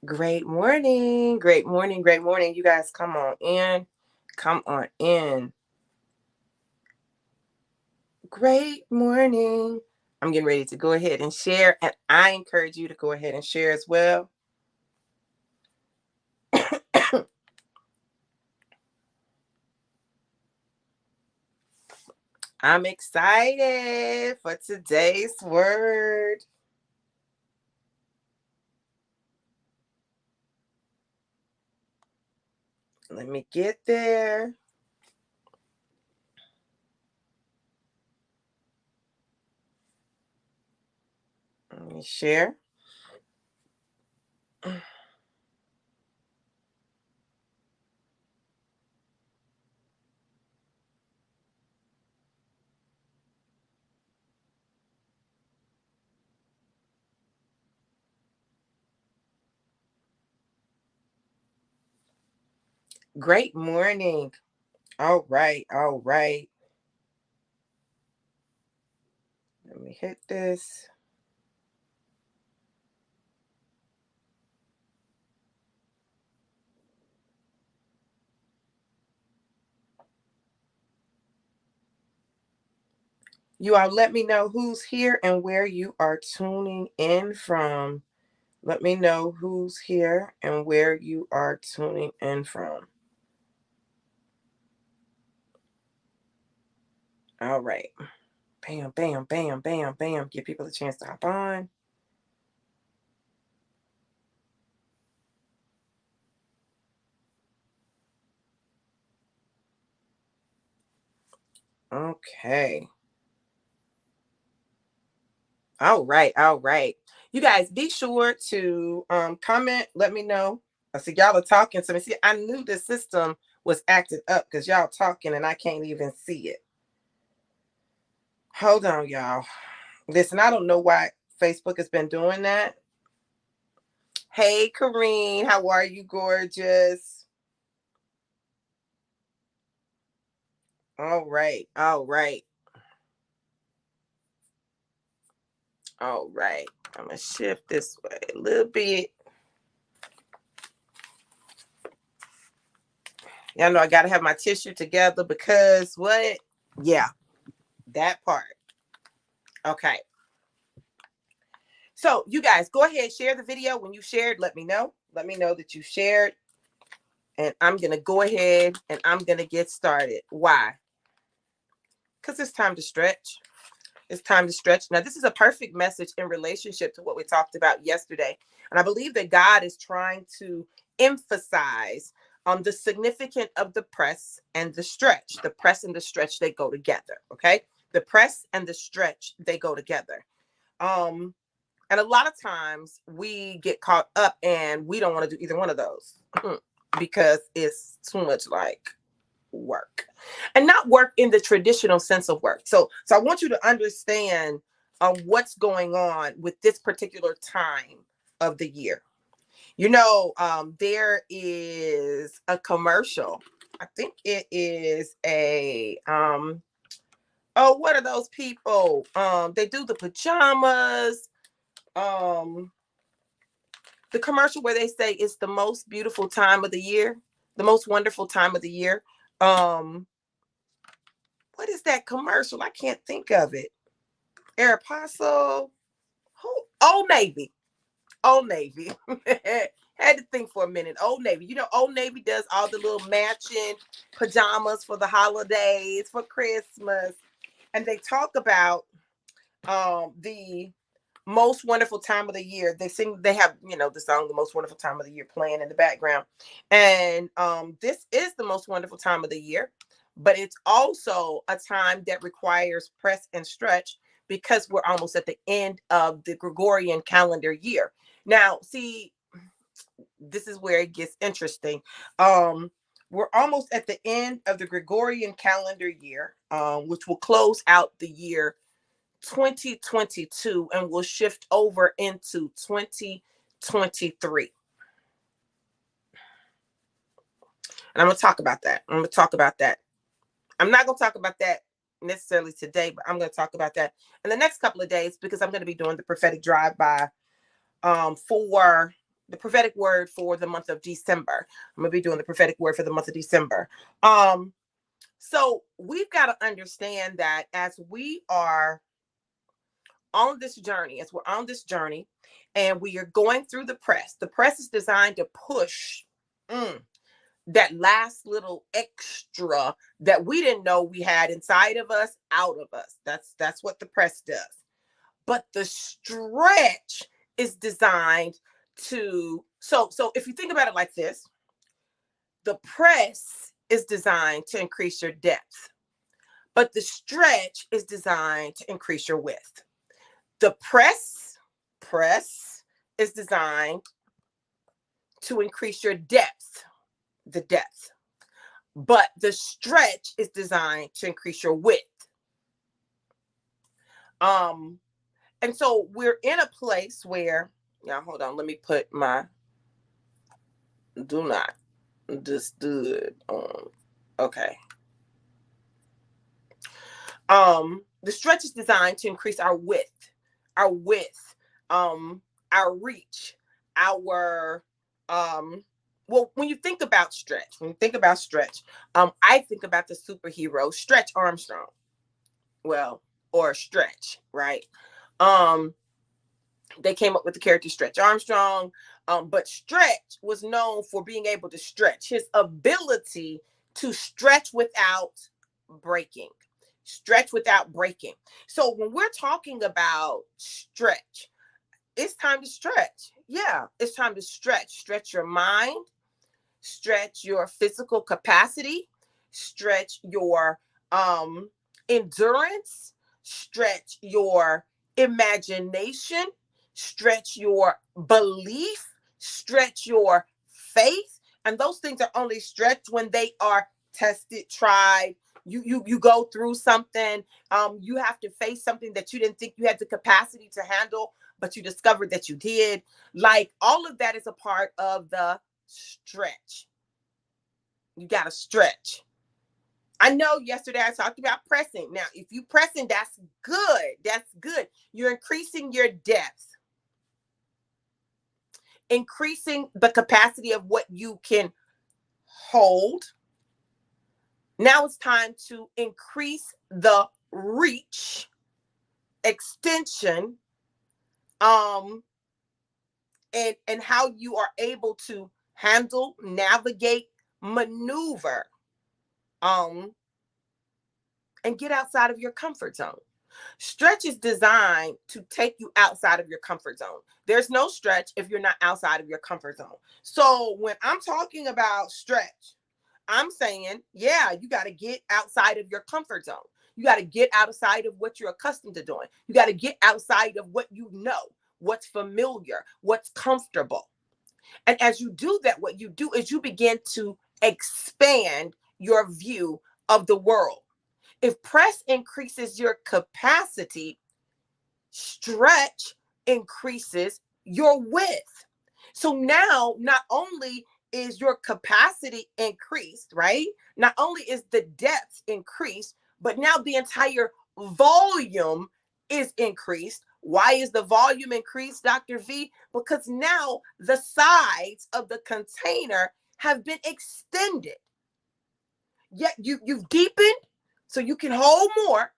Great morning. Great morning. Great morning. You guys come on in. Come on in. Great morning. I'm getting ready to go ahead and share, and I encourage you to go ahead and share as well. I'm excited for today's word. Let me get there. Let me share. Great morning. All right. All right. Let me hit this. You all let me know who's here and where you are tuning in from. Let me know who's here and where you are tuning in from. All right. Bam, bam, bam, bam, bam. Give people a chance to hop on. Okay. All right. All right. You guys be sure to comment. Let me know. I see y'all are talking to me. See, I knew the system was acted up because y'all talking and I can't even see it. Hold on, y'all. Listen, I don't know why Facebook has been doing that. Hey, Kareen, how are you, gorgeous? All right, all right, all right. I'm gonna shift this way a little bit. Y'all know I gotta have my tissue together because what? Yeah, that part. Okay. So you guys go ahead, share the video. When you shared, let me know. Let me know that you shared. And I'm gonna go ahead and I'm gonna get started. Why? Because it's time to stretch. It's time to stretch. Now, this is a perfect message in relationship to what we talked about yesterday. And I believe that God is trying to emphasize on the significance of the press and the stretch. The press and the stretch, they go together. Okay. The press and the stretch, they go together. And a lot of times we get caught up and we don't want to do either one of those because it's too much like work, and not work in the traditional sense of work. So I want you to understand what's going on with this particular time of the year. There is a commercial. I think it is a oh, what are those people? They do the pajamas. Um, the commercial where they say it's the most beautiful time of the year, the most wonderful time of the year. Um, what is that commercial? I can't think of it. Aeropostale. Who? Old Navy. Old Navy. Had to think for a minute. Old Navy. Old Navy does all the little matching pajamas for the holidays, for Christmas. And they talk about the most wonderful time of the year. They have, the song, The Most Wonderful Time of the Year, playing in the background. And this is the most wonderful time of the year, but it's also a time that requires press and stretch because we're almost at the end of the Gregorian calendar year. Now, see, this is where it gets interesting. We're almost at the end of the Gregorian calendar year, which will close out the year 2022 and will shift over into 2023. And I'm going to talk about that. I'm not going to talk about that necessarily today, but I'm going to talk about that in the next couple of days because I'm going to be doing the prophetic drive-by for the prophetic word for the month of December. I'm going to be doing the prophetic word for the month of December. So we've got to understand that as we are on this journey, and we are going through the press is designed to push that last little extra that we didn't know we had inside of us out of us. That's what the press does. But the stretch is designed to, so if you think about it like this, the press is designed to increase your depth, but the stretch is designed to increase your width. The press is designed to increase your depth, the depth, but the stretch is designed to increase your width. And so we're in a place where, now hold on, let me put my do not understood on. Okay. The stretch is designed to increase our width, our reach, our well, when you think about stretch, I think about the superhero Stretch Armstrong. Well, or Stretch, right? They came up with the character Stretch Armstrong, but Stretch was known for being able to stretch, his ability to stretch without breaking. So when we're talking about stretch, it's time to stretch. Yeah, it's time to stretch. Stretch your mind, stretch your physical capacity, stretch your endurance, stretch your imagination, stretch your belief, stretch your faith. And those things are only stretched when they are tested, tried. You go through something. You have to face something that you didn't think you had the capacity to handle, but you discovered that you did. Like, all of that is a part of the stretch. You got to stretch. I know yesterday I talked about pressing. Now, if you pressing, that's good. You're increasing your depth, increasing the capacity of what you can hold. Now it's time to increase the reach, extension, and how you are able to handle, navigate, maneuver, and get outside of your comfort zone. Stretch is designed to take you outside of your comfort zone. There's no stretch if you're not outside of your comfort zone. So when I'm talking about stretch, I'm saying, yeah, you got to get outside of your comfort zone. You got to get outside of what you're accustomed to doing. You got to get outside of what you know, what's familiar, what's comfortable. And as you do that, what you do is you begin to expand your view of the world. If press increases your capacity, stretch increases your width. So now, not only is your capacity increased, right? Not only is the depth increased, but now the entire volume is increased. Why is the volume increased, Dr. V? Because now the sides of the container have been extended. Yet you've deepened so you can hold more,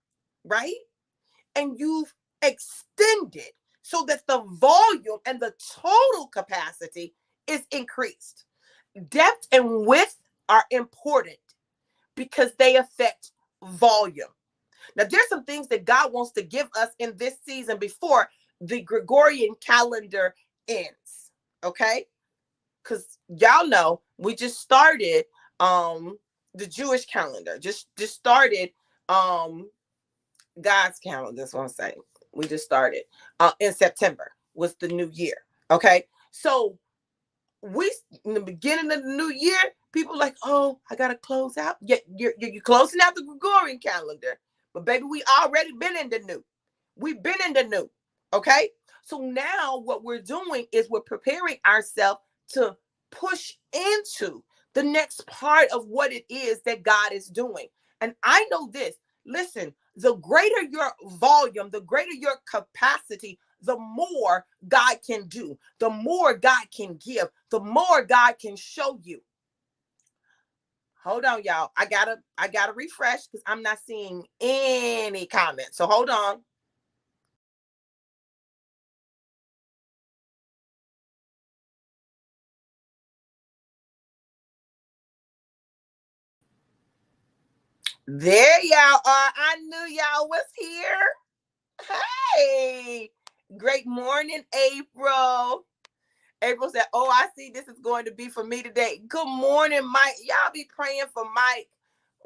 right? And you've extended so that the volume and the total capacity is increased. Depth and width are important because they affect volume. Now, there's some things that God wants to give us in this season before the Gregorian calendar ends, okay? Because y'all know we just started the Jewish calendar, just started God's calendar. That's what I'm saying. We just started in September was the new year. Okay. So we, in the beginning of the new year, people like, oh, I got to close out. Yeah, you're closing out the Gregorian calendar. But baby, we already been in the new. We've been in the new. Okay. So now what we're doing is we're preparing ourselves to push into the next part of what it is that God is doing. And I know this. Listen, the greater your volume, the greater your capacity, the more God can do, the more God can give, the more God can show you. Hold on, y'all. I gotta refresh because I'm not seeing any comments. So hold on. There y'all are. I knew y'all was here. Hey, great morning, April. April said, "Oh, I see this is going to be for me today." Good morning, Mike. Y'all be praying for Mike.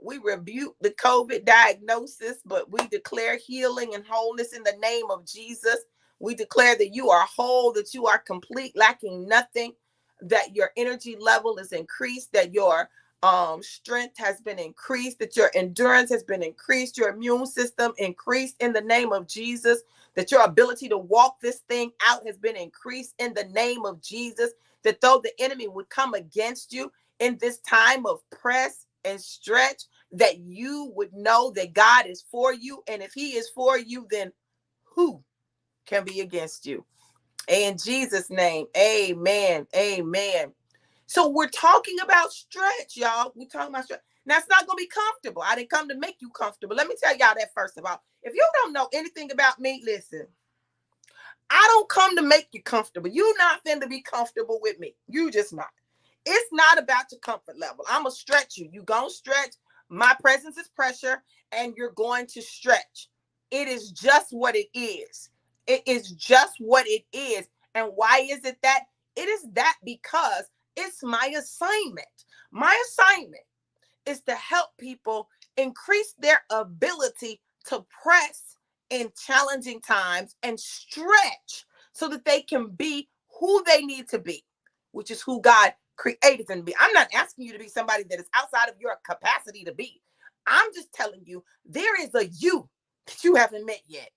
We rebuke the COVID diagnosis, but we declare healing and wholeness in the name of Jesus. We declare that you are whole, that you are complete, lacking nothing, that your energy level is increased, that your strength has been increased, that your endurance has been increased, your immune system increased in the name of Jesus, that your ability to walk this thing out has been increased in the name of Jesus, that though the enemy would come against you in this time of press and stretch, that you would know that God is for you. And if he is for you, then who can be against you? In Jesus' name, amen, amen. So we're talking about stretch, y'all. We're talking about stretch. Now, it's not going to be comfortable. I didn't come to make you comfortable. Let me tell y'all that first of all. If you don't know anything about me, listen, I don't come to make you comfortable. You're not going to be comfortable with me. You just not. It's not about your comfort level. I'm going to stretch you. You're going to stretch. My presence is pressure, and you're going to stretch. It is just what it is. It is just what it is. And why is it that? It is that because it's my assignment. My assignment is to help people increase their ability to press in challenging times and stretch so that they can be who they need to be, which is who God created them to be. I'm not asking you to be somebody that is outside of your capacity to be. I'm just telling you there is a you that you haven't met yet.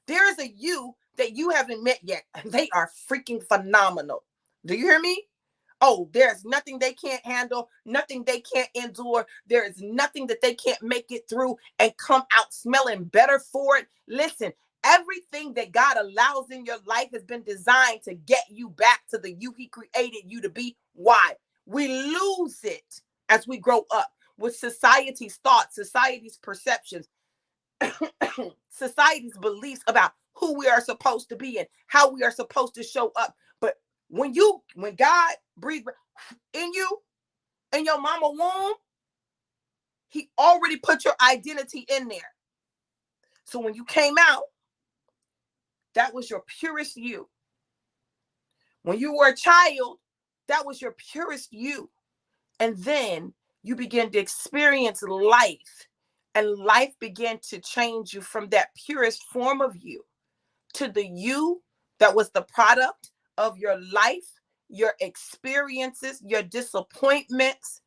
There is a you that you haven't met yet, and they are freaking phenomenal. Do you hear me? Oh, there's nothing they can't handle, nothing they can't endure. There is nothing that they can't make it through and come out smelling better for it. Listen, everything that God allows in your life has been designed to get you back to the you he created you to be. Why? We lose it as we grow up with society's thoughts, society's perceptions, society's beliefs about who we are supposed to be and how we are supposed to show up. But when God breathed in you, in your mama womb, he already put your identity in there. So when you came out, that was your purest you. When you were a child, that was your purest you. And then you begin to experience life, and life began to change you from that purest form of you to the you that was the product of your life, your experiences, your disappointments,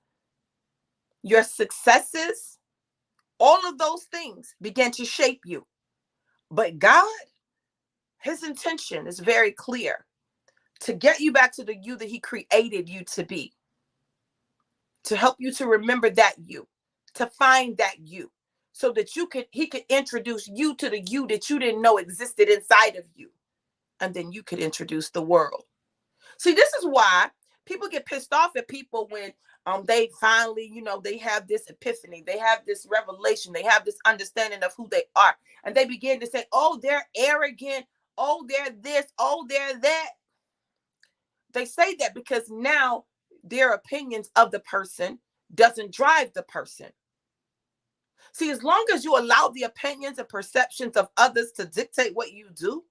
your successes. All of those things began to shape you. But God, his intention is very clear, to get you back to the you that he created you to be, to help you to remember that you, to find that you, so that he could introduce you to the you that you didn't know existed inside of you. And then you could introduce the world. See, this is why people get pissed off at people when they finally, they have this epiphany, they have this revelation, they have this understanding of who they are. And they begin to say, oh, they're arrogant, oh, they're this, oh, they're that. They say that because now their opinions of the person doesn't drive the person. See, as long as you allow the opinions and perceptions of others to dictate what you do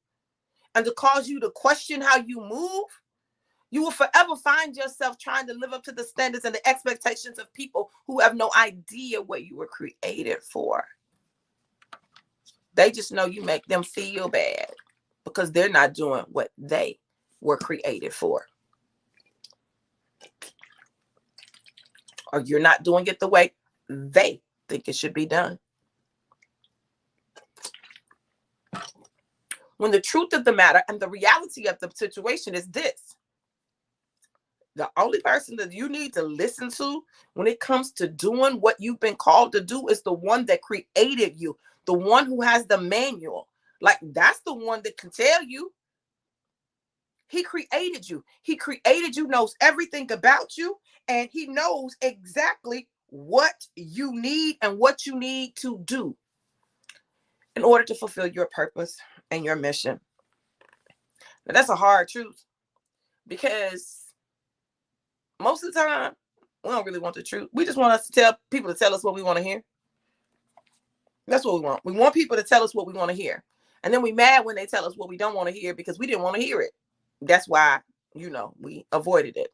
and to cause you to question how you move, you will forever find yourself trying to live up to the standards and the expectations of people who have no idea what you were created for. They just know you make them feel bad because they're not doing what they were created for. Or you're not doing it the way they think it should be done. When the truth of the matter and the reality of the situation is this: the only person that you need to listen to when it comes to doing what you've been called to do is the one that created you, the one who has the manual. Like, that's the one that can tell you. He created you. He created you, knows everything about you, and he knows exactly what you need and what you need to do in order to fulfill your purpose and your mission. Now, that's a hard truth, because most of the time, we don't really want the truth. We just want us to tell people to tell us what we want to hear. That's what we want. We want people to tell us what we want to hear. And then we mad when they tell us what we don't want to hear, because we didn't want to hear it. That's why, we avoided it.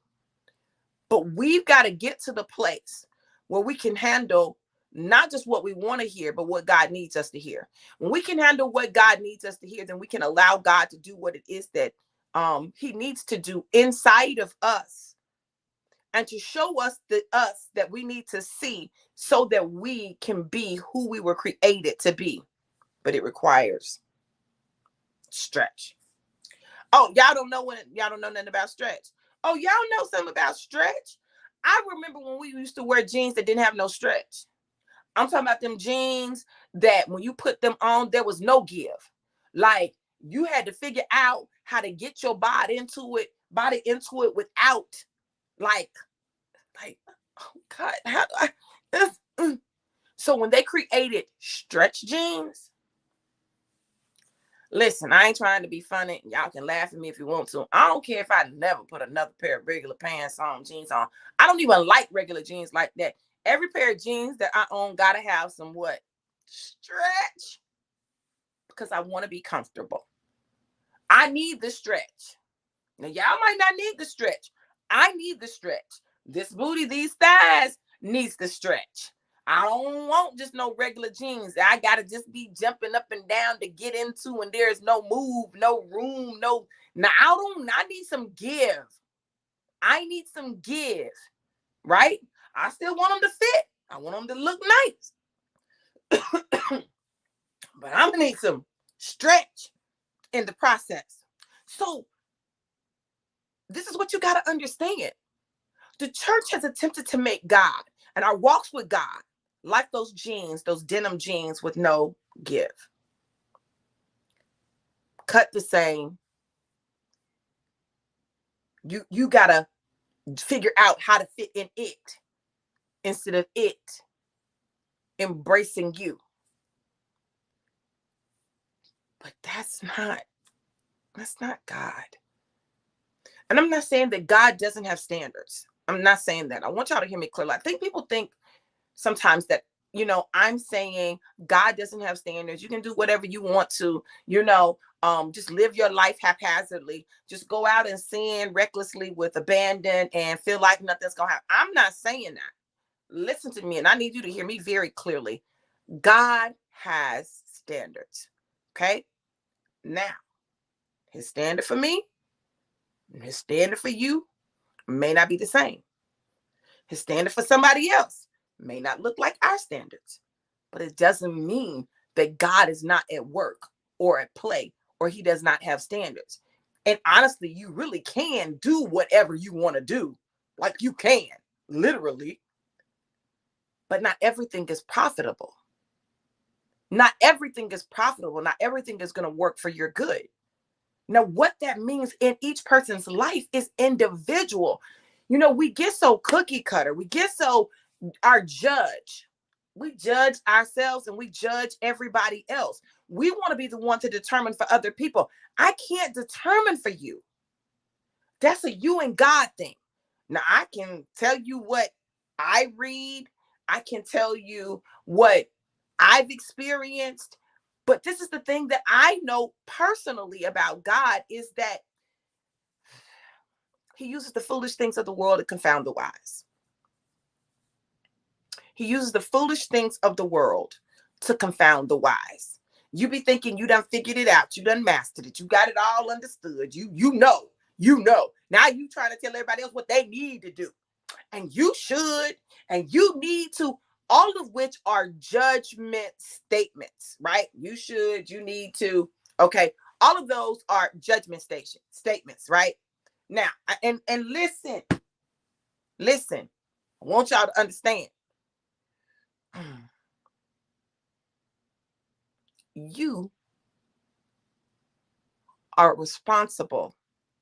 But we've got to get to the place where we can handle not just what we want to hear, but what God needs us to hear. When we can handle what God needs us to hear, then we can allow God to do what it is that he needs to do inside of us, and to show us the us that we need to see, so that we can be who we were created to be. But it requires stretch. Oh, y'all don't know nothing about stretch. Oh, y'all know something about stretch? I remember when we used to wear jeans that didn't have no stretch. I'm talking about them jeans that when you put them on, there was no give. Like, you had to figure out how to get your body into it without like, oh God, how do I? So when they created stretch jeans, listen, I ain't trying to be funny. Y'all can laugh at me if you want to. I don't care if I never put another pair of regular pants on, jeans on. I don't even like regular jeans like that. Every pair of jeans that I own gotta have some what? Stretch. Because I want to be comfortable. I need the stretch. Now, y'all might not need the stretch. I need the stretch. This booty, these thighs needs the stretch. I don't want just no regular jeans. I gotta just be jumping up and down to get into, and there's no move, no room, no. Now I need some give. I need some give, right? I still want them to fit. I want them to look nice. But I'm gonna need some stretch in the process. So this is what you gotta understand. The church has attempted to make God and our walks with God like those jeans, those denim jeans with no give. Cut the same. You gotta figure out how to fit in it instead of it embracing you. But that's not God. And I'm not saying that God doesn't have standards. I'm not saying that. I want y'all to hear me clearly. I think people think sometimes that, I'm saying God doesn't have standards. You can do whatever you want to, just live your life haphazardly. Just go out and sin recklessly with abandon and feel like nothing's going to happen. I'm not saying that. Listen to me, and I need you to hear me very clearly. God has standards. Okay? Now, his standard for me and his standard for you may not be the same. His standard for somebody else may not look like our standards, but it doesn't mean that God is not at work or at play, or he does not have standards. And honestly, you really can do whatever you want to do. Like, you can, literally. But not everything is profitable. Not everything is profitable. Not everything is going to work for your good. Now, what that means in each person's life is individual. We get so cookie cutter. We get so our judge. We judge ourselves and we judge everybody else. We want to be the one to determine for other people. I can't determine for you. That's a you and God thing. Now, I can tell you what I read. I can tell you what I've experienced. But this is the thing that I know personally about God, is that he uses the foolish things of the world to confound the wise. He uses the foolish things of the world to confound the wise. You be thinking you done figured it out. You done mastered it. You got it all understood. You know. Now you trying to tell everybody else what they need to do. And you should, and you need to, all of which are judgment statements, right? You should, you need to. Okay. All of those are judgment statements, right? Now, and listen, I want y'all to understand. You are responsible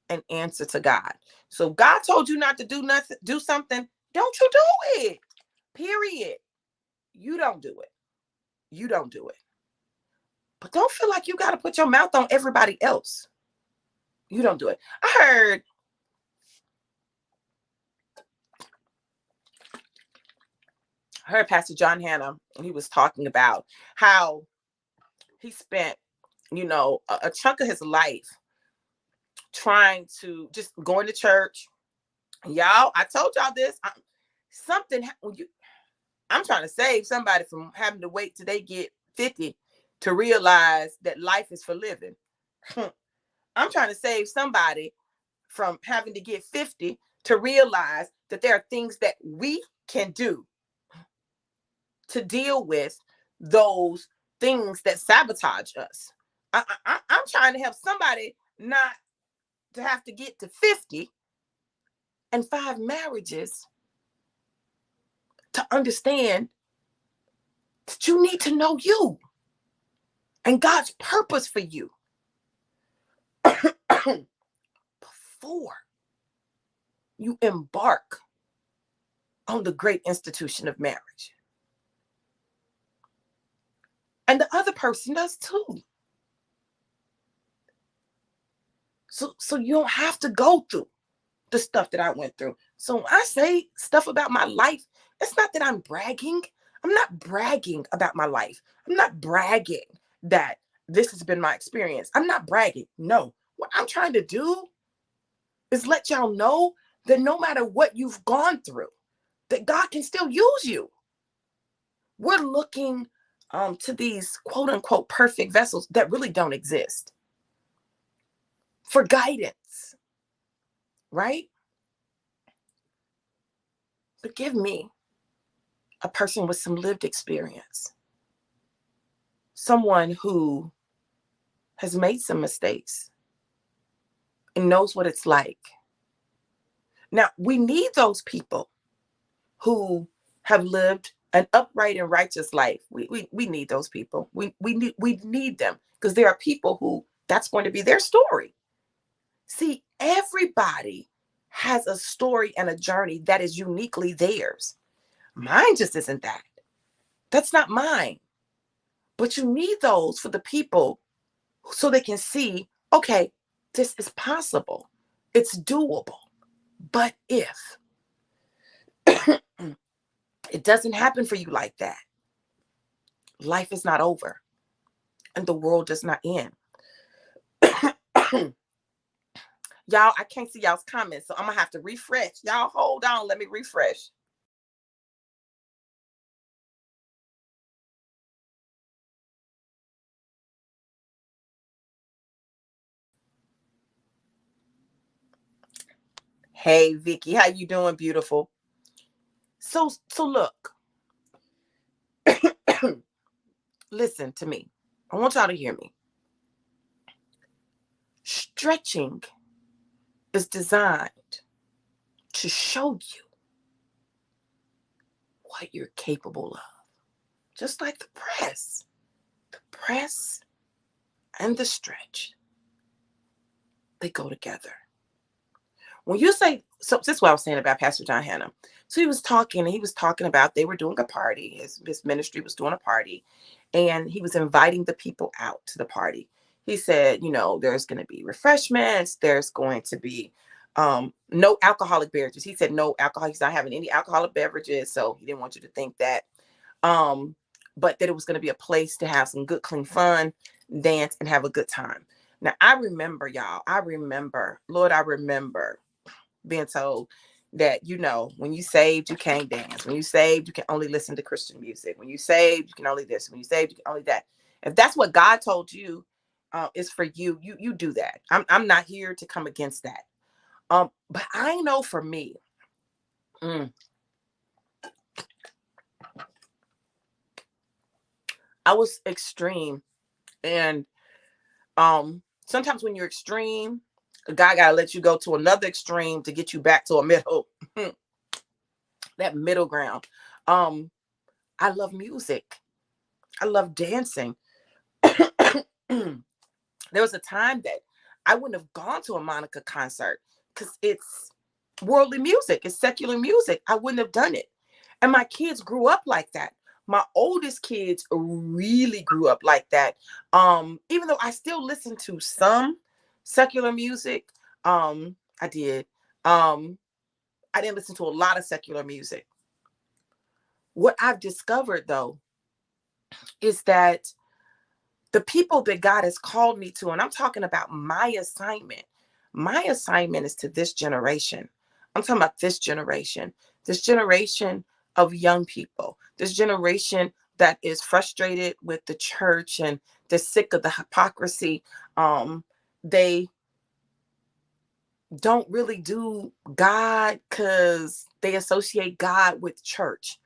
and answer to God. So God told you not to do nothing, do something, don't you do it. Period. You don't do it. You don't do it. But don't feel like you got to put your mouth on everybody else. You don't do it. I heard Pastor John Hanna, and he was talking about how he spent, a chunk of his life trying to just going to church. Y'all, I told y'all this. I'm trying to save somebody from having to wait till they get 50 to realize that life is for living. I'm trying to save somebody from having to get 50 to realize that there are things that we can do to deal with those things that sabotage us. I'm trying to help somebody not to have to get to 50 and 5 marriages to understand that you need to know you and God's purpose for you before you embark on the great institution of marriage. And the other person does too. So you don't have to go through the stuff that I went through. So when I say stuff about my life, it's not that I'm bragging. I'm not bragging about my life. I'm not bragging that this has been my experience. I'm not bragging. No, what I'm trying to do is let y'all know that no matter what you've gone through, that God can still use you. We're looking to these quote unquote perfect vessels that really don't exist for guidance, right? But give me a person with some lived experience, someone who has made some mistakes and knows what it's like. Now, we need those people who have lived an upright and righteous life. We need those people. We need them because there are people who that's going to be their story. See, everybody has a story and a journey that is uniquely theirs. Mine just isn't that. That's not mine. But you need those for the people so they can see, okay, this is possible. It's doable. But if it doesn't happen for you like that, life is not over and the world does not end. Y'all, I can't see y'all's comments, so I'm going to have to refresh. Y'all hold on. Let me refresh. Hey, Vicky, how you doing, beautiful? So look, listen to me. I want y'all to hear me. Stretching is designed to show you what you're capable of. Just like the press and the stretch, they go together. When you say, so this is what I was saying about Pastor John Hanna. So he was talking about they were doing a party. His ministry was doing a party, and he was inviting the people out to the party. He said, there's going to be refreshments. There's going to be no alcoholic beverages. He said no alcohol. He's not having any alcoholic beverages. So he didn't want you to think that. But that it was going to be a place to have some good, clean fun, dance, and have a good time. Now, I remember, y'all, Lord, I remember being told that, when you saved, you can't dance. When you saved, you can only listen to Christian music. When you saved, you can only this. When you saved, you can only that. If that's what God told you is for you, you do that. I'm not here to come against that. But I know for me, I was extreme. And sometimes when you're extreme, a guy got to let you go to another extreme to get you back to a middle, that middle ground. I love music. I love dancing. There was a time that I wouldn't have gone to a Monica concert because it's worldly music, it's secular music. I wouldn't have done it. And my kids grew up like that. My oldest kids really grew up like that. Even though I still listen to some secular music, I did. I didn't listen to a lot of secular music. What I've discovered though is that the people that God has called me to, and I'm talking about my assignment is to this generation. I'm talking about this generation of young people, this generation that is frustrated with the church and they're sick of the hypocrisy. They don't really do God because they associate God with church.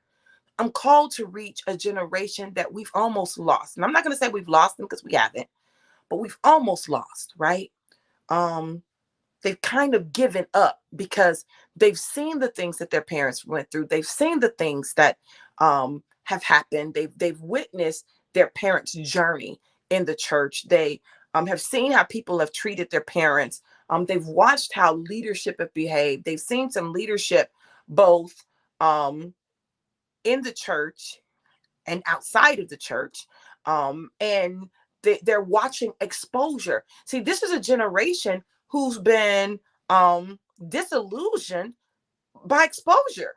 I'm called to reach a generation that we've almost lost. And I'm not going to say we've lost them because we haven't, but we've almost lost, right? Um, they've kind of given up because they've seen the things that their parents went through. They've seen the things that have happened. They've witnessed their parents' journey in the church. They have seen how people have treated their parents. They've watched how leadership have behaved. They've seen some leadership both in the church and outside of the church. And they're watching exposure. See, this is a generation who's been disillusioned by exposure.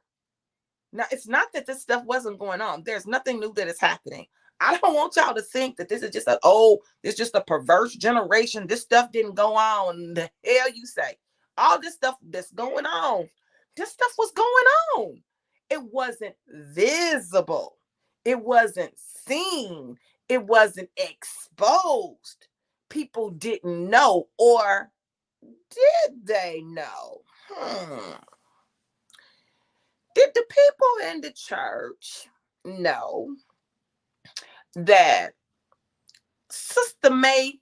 Now, it's not that this stuff wasn't going on. There's nothing new that is happening. I don't want y'all to think that this is just this is just a perverse generation. This stuff didn't go on. The hell you say? All this stuff that's going on, this stuff was going on. It wasn't visible. It wasn't seen. It wasn't exposed. People didn't know, or did they know? Did the people in the church know that Sister May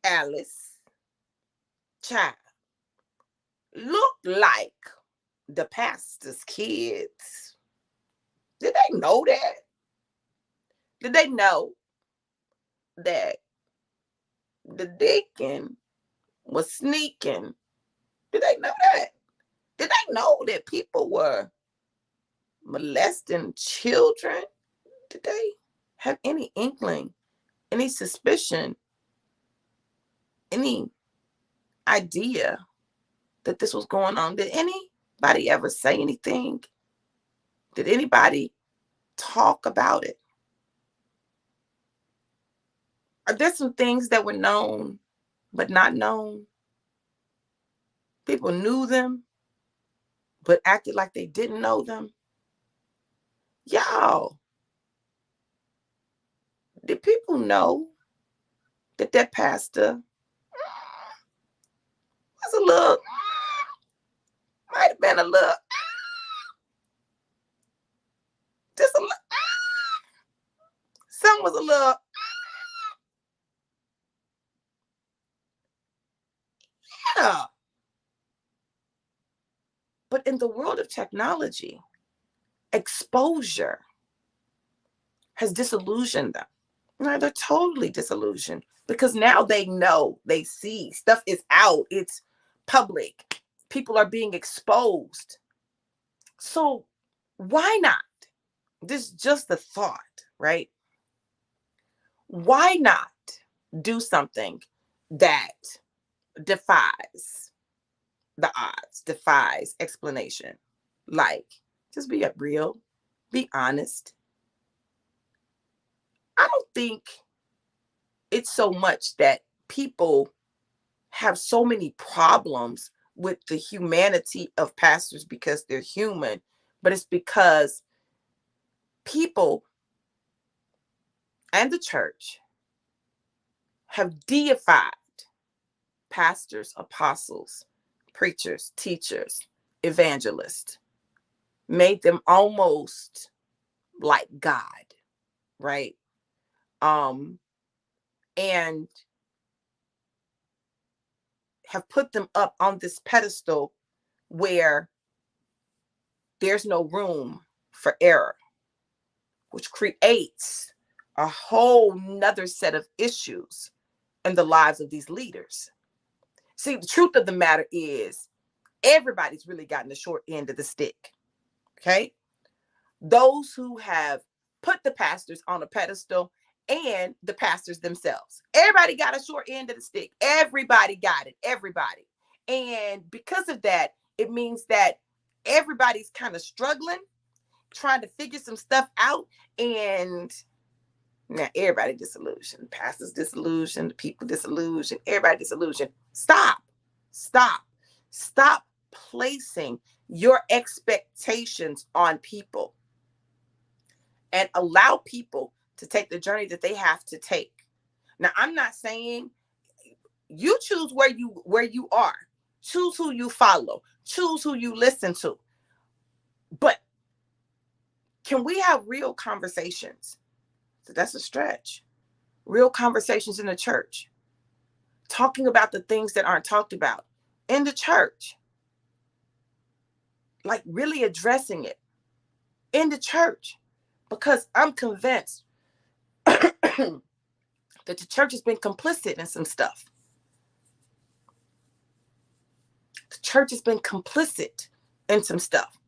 Alice child looked like the pastor's kids? Did they know that? Did they know that the deacon was sneaking? Did they know that? Did they know that people were molesting children? Did they have any inkling, any suspicion, any idea that this was going on? Did anybody ever say anything? Did anybody talk about it? Are there some things that were known but not known? People knew them but acted like they didn't know them. Y'all, did people know that that pastor was a little, might have been a little, just a little, some was a little, yeah. But in the world of technology, exposure has disillusioned them. No, they're totally disillusioned because now they know, they see, stuff is out, it's public, people are being exposed. So why not? This is just a thought, right? Why not do something that defies the odds, defies explanation? Like, just be real, be honest. I don't think it's so much that people have so many problems with the humanity of pastors because they're human, but it's because people and the church have deified pastors, apostles, preachers, teachers, evangelists, made them almost like God, right? And have put them up on this pedestal where there's no room for error, which creates a whole nother set of issues in the lives of these leaders. See, the truth of the matter is everybody's really gotten the short end of the stick. Okay. Those who have put the pastors on a pedestal and the pastors themselves. Everybody got a short end of the stick. Everybody got it. Everybody. And because of that, it means that everybody's kind of struggling, trying to figure some stuff out. And now everybody disillusioned. Pastors disillusioned, people disillusioned, everybody disillusioned. Stop. Stop. Stop placing your expectations on people and allow people to take the journey that they have to take. Now, I'm not saying you choose where you are. Choose who you follow. Choose who you listen to. But can we have real conversations? So that's a stretch. Real conversations in the church. Talking about the things that aren't talked about in the church. Like really addressing it in the church. Because I'm convinced that the church has been complicit in some stuff. The church has been complicit in some stuff.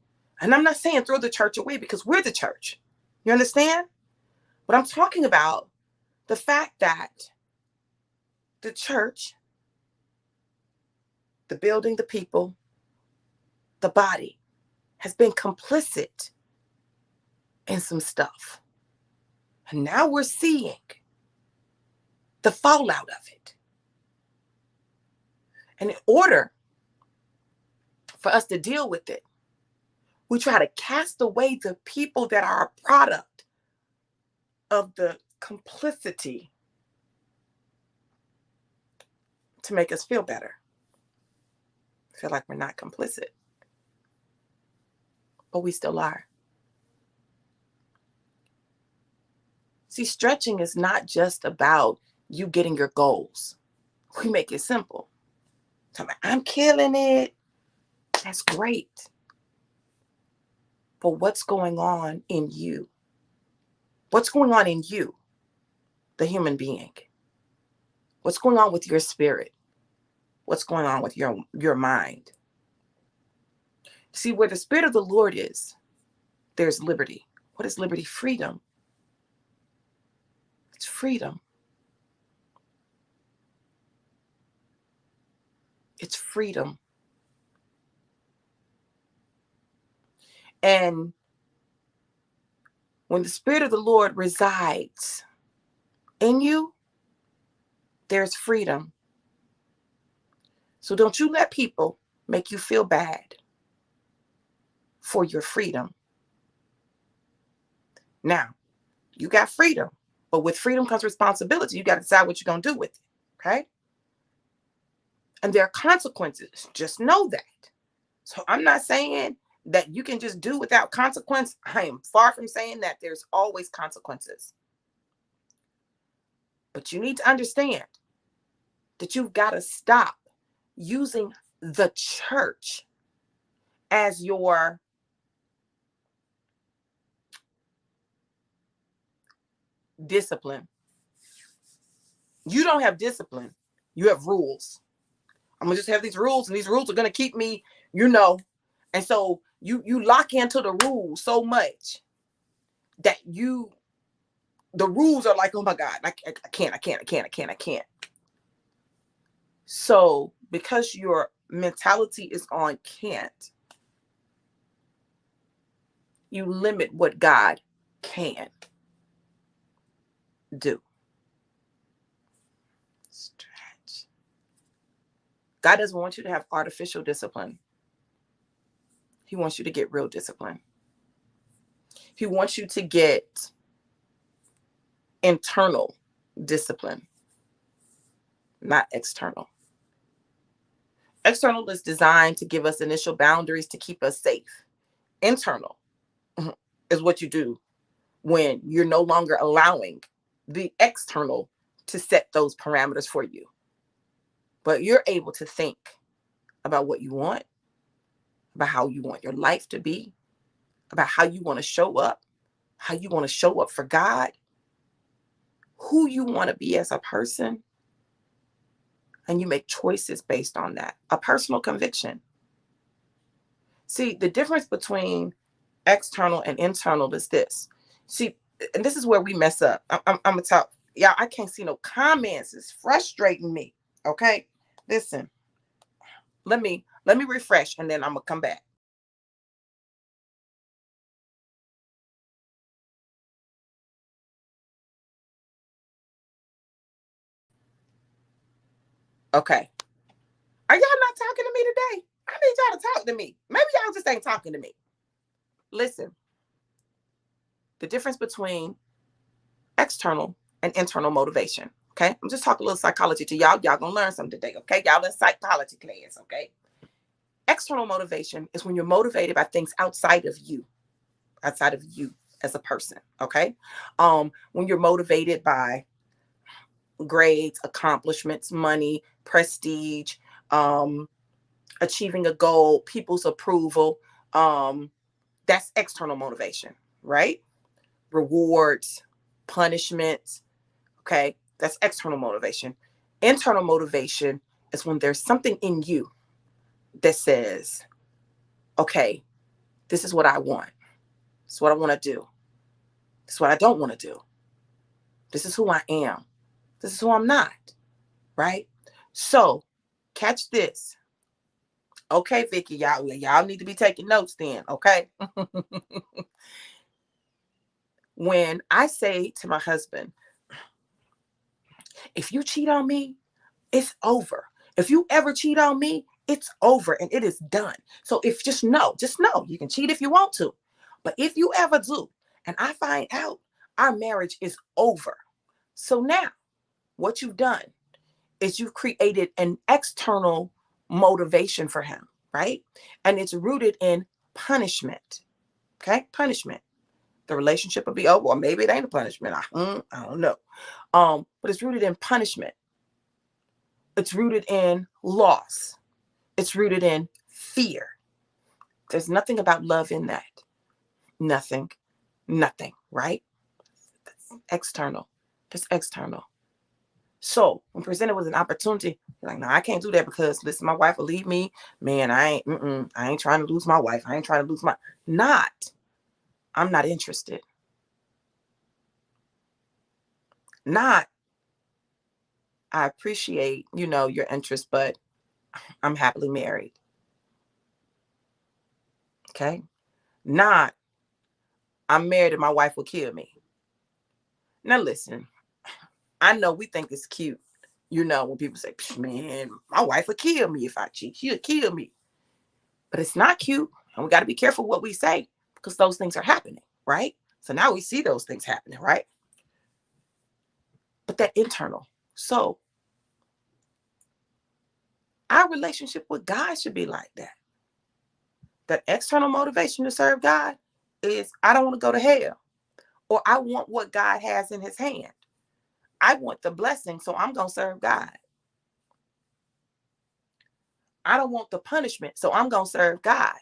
And I'm not saying throw the church away because we're the church. You understand? But I'm talking about the fact that the church, the building, the people, the body has been complicit in some stuff. And now we're seeing the fallout of it. And in order for us to deal with it, we try to cast away the people that are a product of the complicity to make us feel better. Feel like we're not complicit. But we still are. See, stretching is not just about you getting your goals. We make it simple. I'm killing it. That's great. But what's going on in you? What's going on in you, the human being? What's going on with your spirit? What's going on with your mind? See, where the Spirit of the Lord is, there's liberty. What is liberty? Freedom. It's freedom. It's freedom. And when the Spirit of the Lord resides in you, there's freedom. So don't you let people make you feel bad for your freedom. Now, you got freedom, but with freedom comes responsibility. You got to decide what you're going to do with it, okay? And there are consequences. Just know that. So I'm not saying that you can just do without consequence. I am far from saying that. There's always consequences. But you need to understand that you've got to stop using the church as your discipline. You don't have discipline. You have rules. I'm going to just have these rules, and these rules are going to keep me, and so you lock into the rules so much that the rules are like, oh my God, I can't. So because your mentality is on can't, you limit what God can do. Stretch. God doesn't want you to have artificial discipline. He wants you to get real discipline. He wants you to get internal discipline, not external. External is designed to give us initial boundaries to keep us safe. Internal is what you do when you're no longer allowing the external to set those parameters for you. But you're able to think about what you want, about how you want your life to be, about how you want to show up, how you want to show up for God, who you want to be as a person. and you make choices based on that. A personal conviction. See, the difference between external and internal is this. See, and this is where we mess up. I'm gonna talk. Yeah, I can't see no comments. It's frustrating me. Okay, listen. Let me refresh, and then I'm gonna come back. Okay. Are y'all not talking to me today? I need y'all to talk to me. Maybe y'all just ain't talking to me. Listen, the difference between external and internal motivation. Okay. I'm just talking a little psychology to y'all. Y'all gonna learn something today. Okay. Y'all in psychology class. Okay. External motivation is when you're motivated by things outside of you as a person. Okay. When you're motivated by grades, accomplishments, money, prestige, um, achieving a goal, people's approval. That's external motivation, right? Rewards, punishments. Okay. That's external motivation. Internal motivation is when there's something in you that says, okay, this is what I want. This is what I want to do. This is what I don't want to do. This is who I am. This is who I'm not. Right? So catch this. Okay, Vicky, y'all need to be taking notes then. Okay. When I say to my husband, if you cheat on me, it's over. If you ever cheat on me, it's over and it is done. So if just know, you can cheat if you want to. But if you ever do, and I find out, our marriage is over. So now what you've done is you've created an external motivation for him, right? And it's rooted in punishment. Okay? Punishment. The relationship will be over, or maybe it ain't a punishment. I don't know. But it's rooted in punishment. It's rooted in loss. It's rooted in fear. There's nothing about love in that. Nothing. Nothing, right? That's external. Just external. So when presented with an opportunity, you're like, no, I can't do that because listen, my wife will leave me. Man, I ain't trying to lose my wife. I ain't trying to lose my not. I'm not interested. Not, I appreciate, your interest, but I'm happily married. Okay. Not, I'm married and my wife will kill me. Now listen, I know we think it's cute, when people say, man, my wife will kill me if I cheat. She'll kill me. But it's not cute. And we got to be careful what we say because those things are happening, right? So now we see those things happening, right? But that internal. So our relationship with God should be like that. That external motivation to serve God is I don't want to go to hell, or I want what God has in his hand. I want the blessing, so I'm going to serve God. I don't want the punishment, so I'm going to serve God.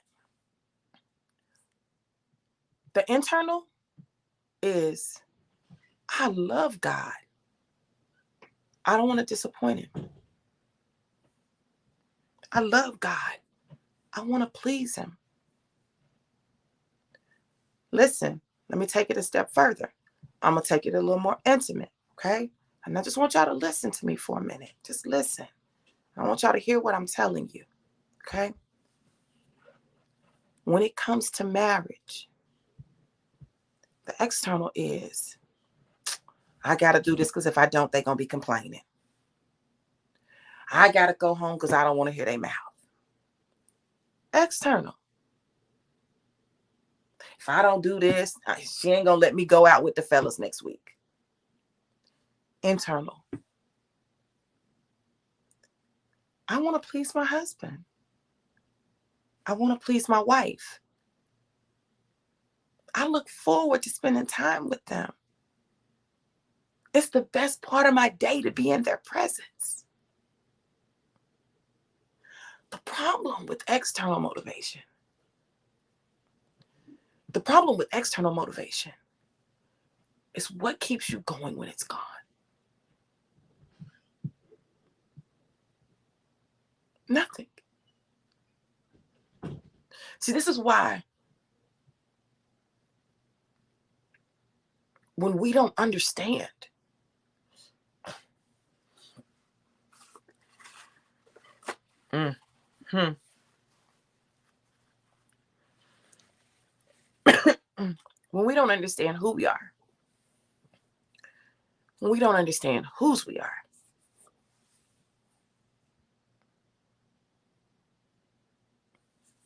The internal is I love God. I don't want to disappoint him. I love God. I want to please him. Listen, let me take it a step further. I'm going to take it a little more intimate, okay? And I just want y'all to listen to me for a minute. Just listen. I want y'all to hear what I'm telling you, okay? When it comes to marriage, the external is, I got to do this because if I don't, they're going to be complaining. I got to go home because I don't want to hear their mouth. External. If I don't do this, she ain't going to let me go out with the fellas next week. Internal. I want to please my husband. I want to please my wife. I look forward to spending time with them. It's the best part of my day to be in their presence. The problem with external motivation is what keeps you going when it's gone. Nothing. See, this is why when we don't understand, when we don't understand who we are, when we don't understand whose we are,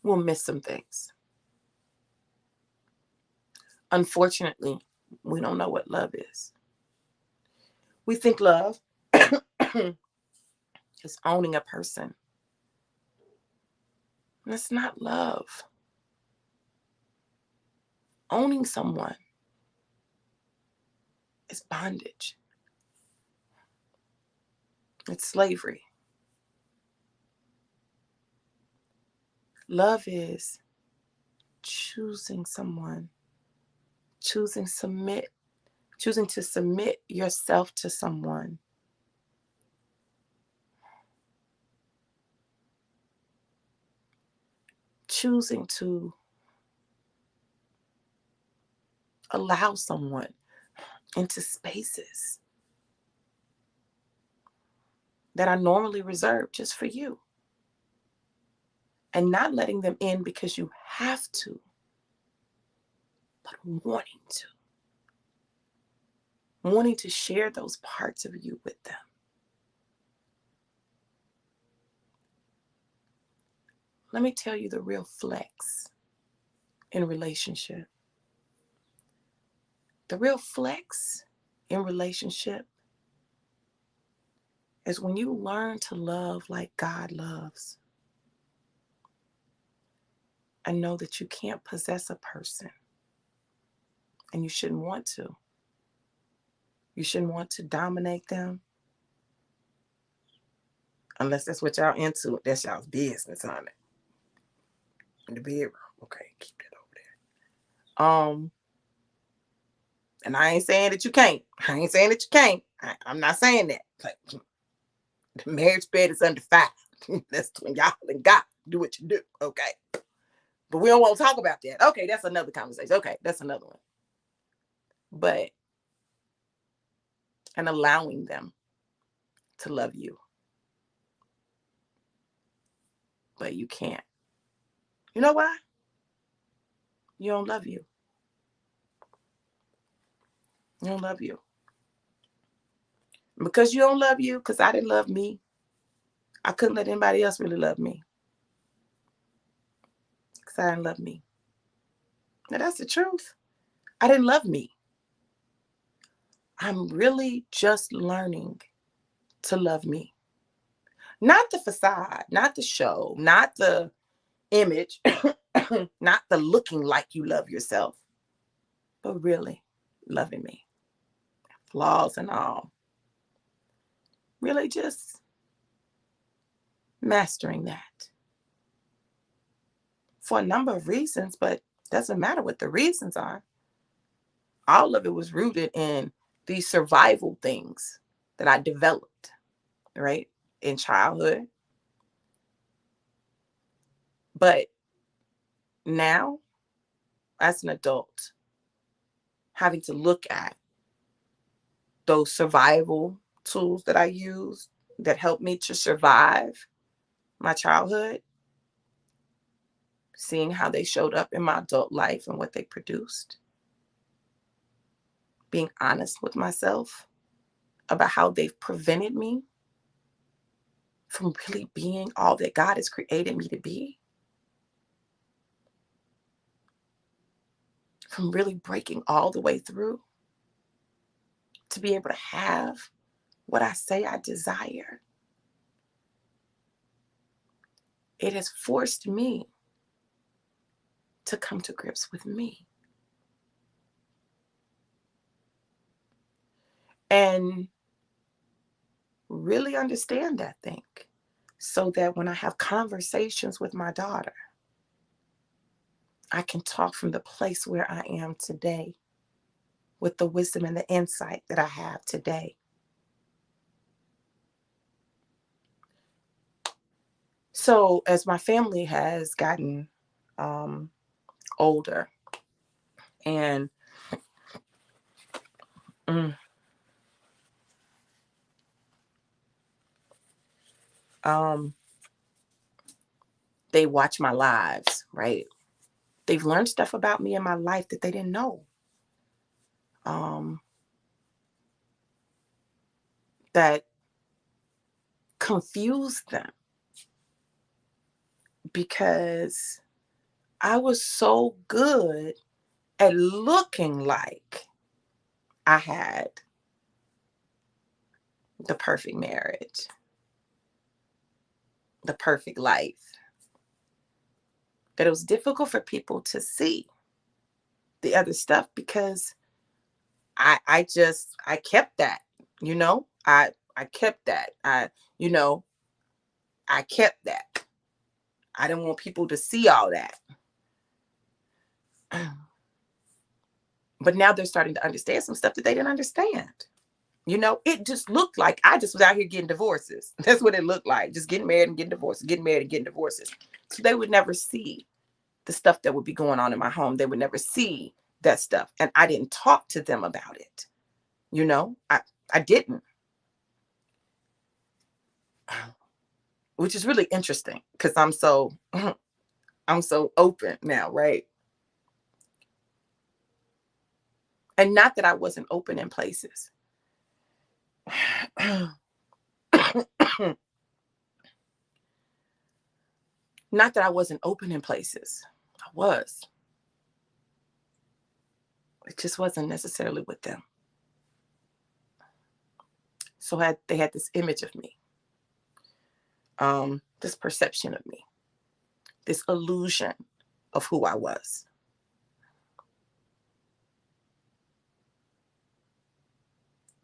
we'll miss some things. Unfortunately, we don't know what love is. We think love is owning a person. That's not love. Owning someone is bondage. It's slavery. Love is choosing someone, choosing to submit yourself to someone. Choosing to allow someone into spaces that are normally reserved just for you. And not letting them in because you have to, but wanting to. Wanting to share those parts of you with them. Let me tell you the real flex in relationship. The real flex in relationship is when you learn to love like God loves and know that you can't possess a person and you shouldn't want to. You shouldn't want to dominate them unless that's what y'all into. That's y'all's business, honey. In the bedroom. Okay, keep that over there. And I ain't saying that you can't. I'm not saying that. Like, the marriage bed is under fire. That's when y'all and God do what you do. Okay. But we don't want to talk about that. Okay, that's another conversation. Okay, that's another one. But, and allowing them to love you. But you can't. You know why? You don't love you. You don't love you. Because you don't love you, because I didn't love me, I couldn't let anybody else really love me. Because I didn't love me. Now that's the truth. I didn't love me. I'm really just learning to love me. Not the facade, not the show, not the image, not the looking like you love yourself, but really loving me. Flaws and all. Really just mastering that. For a number of reasons, but doesn't matter what the reasons are. All of it was rooted in these survival things that I developed, right, in childhood. But now, as an adult, having to look at those survival tools that I used that helped me to survive my childhood, seeing how they showed up in my adult life and what they produced, being honest with myself about how they've prevented me from really being all that God has created me to be, from really breaking all the way through to be able to have what I say I desire. It has forced me to come to grips with me. And really understand that thing so that when I have conversations with my daughter, I can talk from the place where I am today with the wisdom and the insight that I have today. So as my family has gotten um, older, and mm, um, they watch my lives, right? They've learned stuff about me in my life that they didn't know. Um, that confused them because I was so good at looking like I had the perfect marriage, the perfect life, that it was difficult for people to see the other stuff because I kept that, you know? I kept that. You know, I kept that. I didn't want people to see all that. But now they're starting to understand some stuff that they didn't understand. You know, it just looked like I just was out here getting divorces. That's what it looked like. Just getting married and getting divorces, getting married and getting divorces. So they would never see the stuff that would be going on in my home. They would never see that stuff. And I didn't talk to them about it. You know, I didn't, which is really interesting because I'm so open now, right? And not that I wasn't open in places. Not that I wasn't open in places. I was. It just wasn't necessarily with them. So they had this image of me, this perception of me, this illusion of who I was.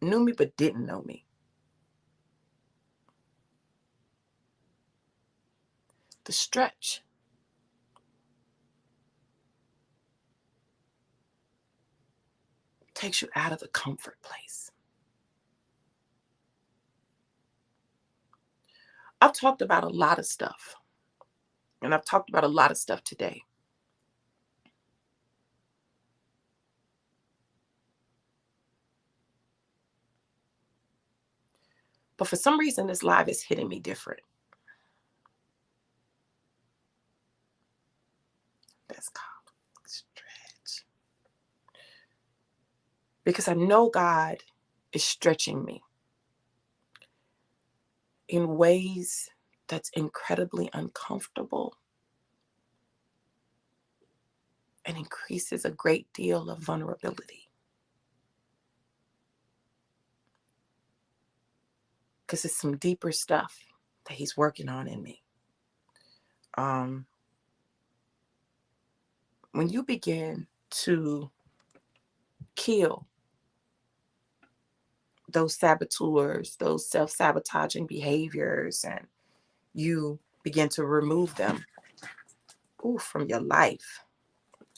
Knew me but didn't know me. The stretch takes you out of the comfort place. I've talked about a lot of stuff, and I've talked about a lot of stuff today. But for some reason, this live is hitting me different. That's called stretch. Because I know God is stretching me in ways that's incredibly uncomfortable and increases a great deal of vulnerability. Because it's some deeper stuff that He's working on in me. Um, when you begin to kill those saboteurs, those self-sabotaging behaviors, and you begin to remove them from your life.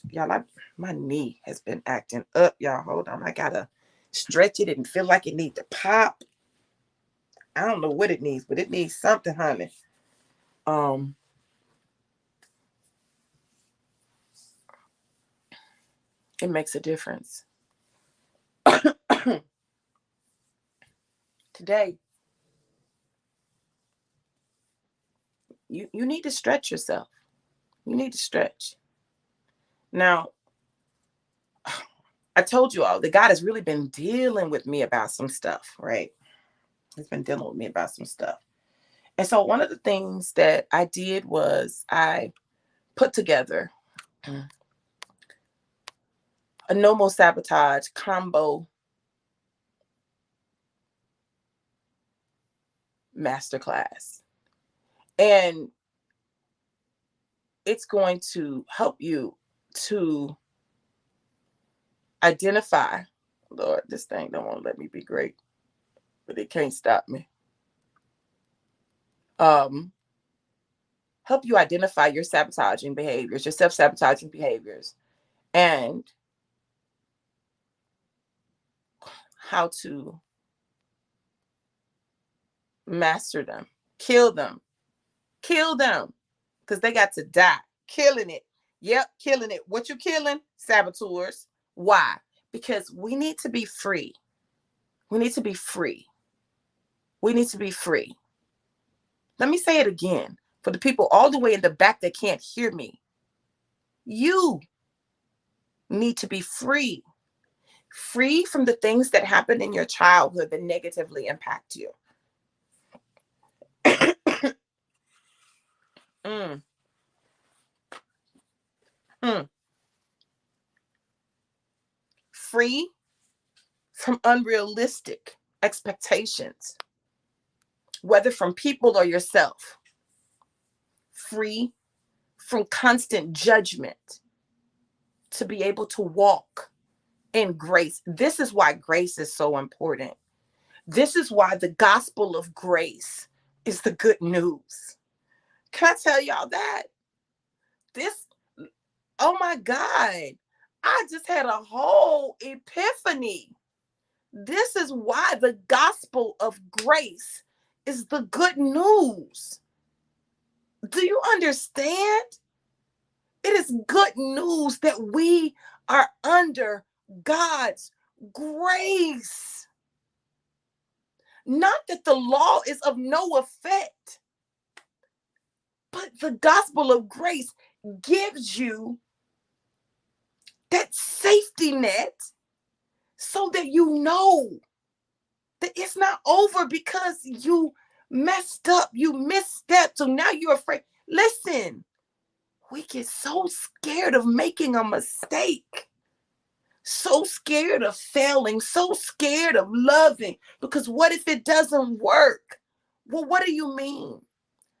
Y'all, my knee has been acting up, y'all. Hold on. I gotta stretch it and feel like it needs to pop. I don't know what it needs, but it needs something, honey. Um, it makes a difference. Today, you need to stretch yourself. You need to stretch. Now, I told you all that God has really been dealing with me about some stuff, right? He's been dealing with me about some stuff. And so one of the things that I did was I put together a no more sabotage combo masterclass. And it's going to help you to identify. Lord, this thing don't want to let me be great, but it can't stop me. Um, help you identify your sabotaging behaviors, your self-sabotaging behaviors, and how to master them, kill them, Kill them because they got to die. Killing it. Yep, killing it. What you killing? Saboteurs. Why? Because we need to be free. We need to be free. We need to be free. Let me say it again for the people all the way in the back that can't hear me. You need to be free. Free from the things that happened in your childhood that negatively impact you. mm. Mm. Free from unrealistic expectations, whether from people or yourself. Free from constant judgment to be able to walk in grace. This is why grace is so important. This is why the gospel of grace is the good news. Can I tell y'all that? This, oh my God, I just had a whole epiphany. This is why the gospel of grace is the good news. Do you understand? It is good news that we are under God's grace. Not that the law is of no effect, but the gospel of grace gives you that safety net so that you know that it's not over because you messed up, you misstepped, so now you're afraid. Listen, we get so scared of making a mistake, so scared of failing, so scared of loving, because what if it doesn't work? Well, what do you mean?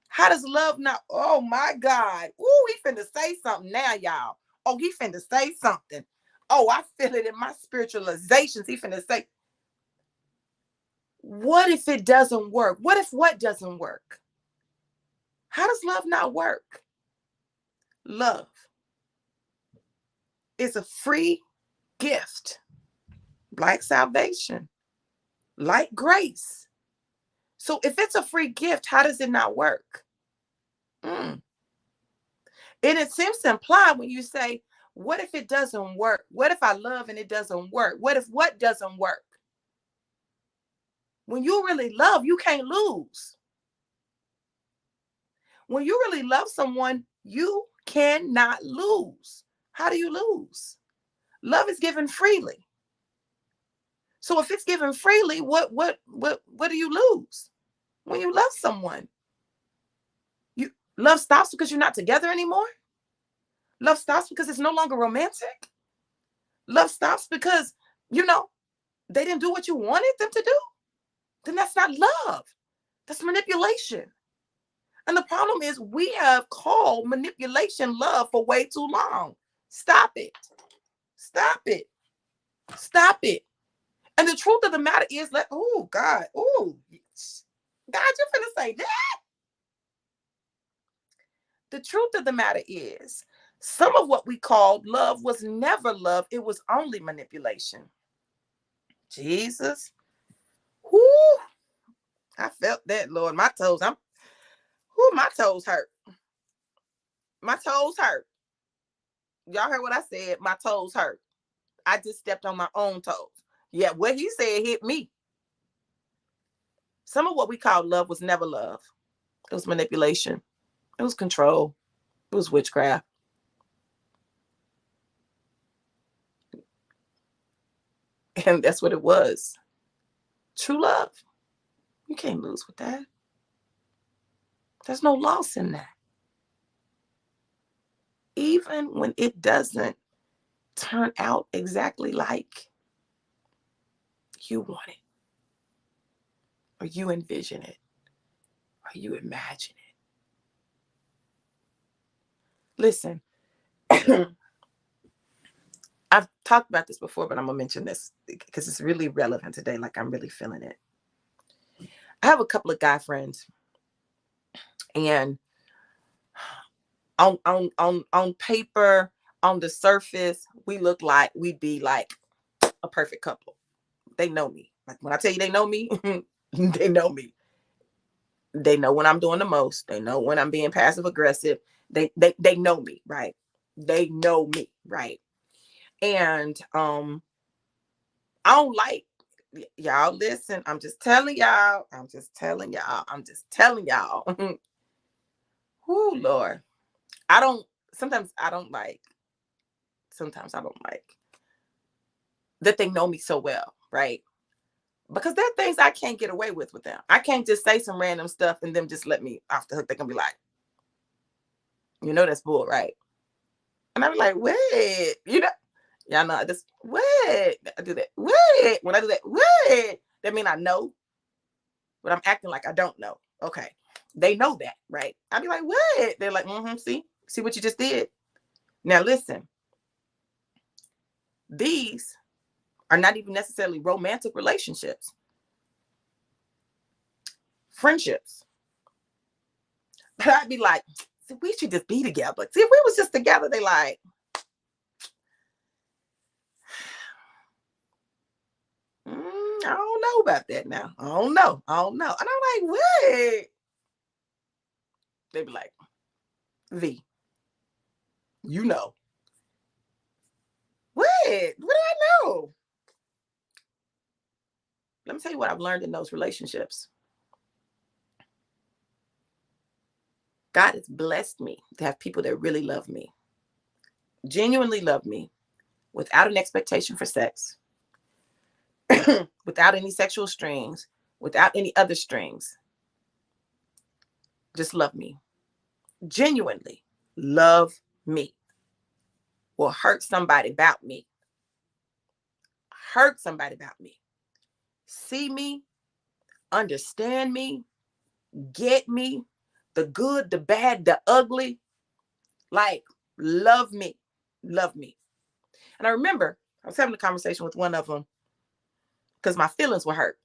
How does love not? Oh my God. Ooh, he finna say something now, y'all. Oh, he finna say something. Oh, I feel it in my spiritualizations. He finna say, what if it doesn't work? What if what doesn't work? How does love not work? Love is a free gift, like salvation, like grace. So if it's a free gift, how does it not work? And it seems to imply when you say, what if it doesn't work? What if I love and it doesn't work? What if what doesn't work? When you really love, you can't lose. When you really love someone, you cannot lose. How do you lose? Love is given freely. So if it's given freely, what do you lose? When you love someone, you love stops because you're not together anymore. Love stops because it's no longer romantic. Love stops because, they didn't do what you wanted them to do. Then that's not love. That's manipulation. And the problem is we have called manipulation love for way too long. Stop it. Stop it. Stop it. And the truth of the matter is, oh God, oh God, you finna say that? The truth of the matter is, some of what we called love was never love. It was only manipulation. Jesus. Whoo. I felt that, Lord. My toes, my toes hurt. My toes hurt. Y'all heard what I said? My toes hurt. I just stepped on my own toes. Yeah, what he said hit me. Some of what we called love was never love. It was manipulation. It was control. It was witchcraft. And that's what it was. True love. You can't lose with that. There's no loss in that. Even when it doesn't turn out exactly like you want it, or you envision it, or you imagine it. Listen, I've talked about this before, but I'm going to mention this because it's really relevant today. Like, I'm really feeling it. I have a couple of guy friends, and on paper, on the surface, we'd be like a perfect couple. They know me. Like, when I tell you they know me, they know me. They know when I'm doing the most. They know when I'm being passive aggressive. They know me, right? They know me, right? And I don't like, y'all listen, I'm just telling y'all. I'm just telling y'all. I'm just telling y'all. Oh Lord. I don't sometimes I don't like sometimes I don't like that they know me so well, right? Because there are things I can't get away with them. I can't just say some random stuff and them just let me off the hook. They can be like, you know, that's bull, right? And I'm like, wait, you know, y'all know this. Wait, I do that. Wait, when I do that, wait, that mean I know, but I'm acting like I don't know. Okay, they know that, right? I'd be like, wait. They're like, see what you just did. Now listen, these are not even necessarily romantic relationships, friendships. But I'd be like, see, we should just be together. See, if we was just together, they like, I don't know about that now. I don't know. And I'm like, wait. They be like, V, you know. What? What do I know? Let me tell you what I've learned in those relationships. God has blessed me to have people that really love me, genuinely love me, without an expectation for sex, without any sexual strings, without any other strings. Just love me. Genuinely love me. Will hurt somebody about me. Hurt somebody about me. See me, understand me, get me, the good, the bad, the ugly. Like, love me. Love me. And I remember I was having a conversation with one of them because my feelings were hurt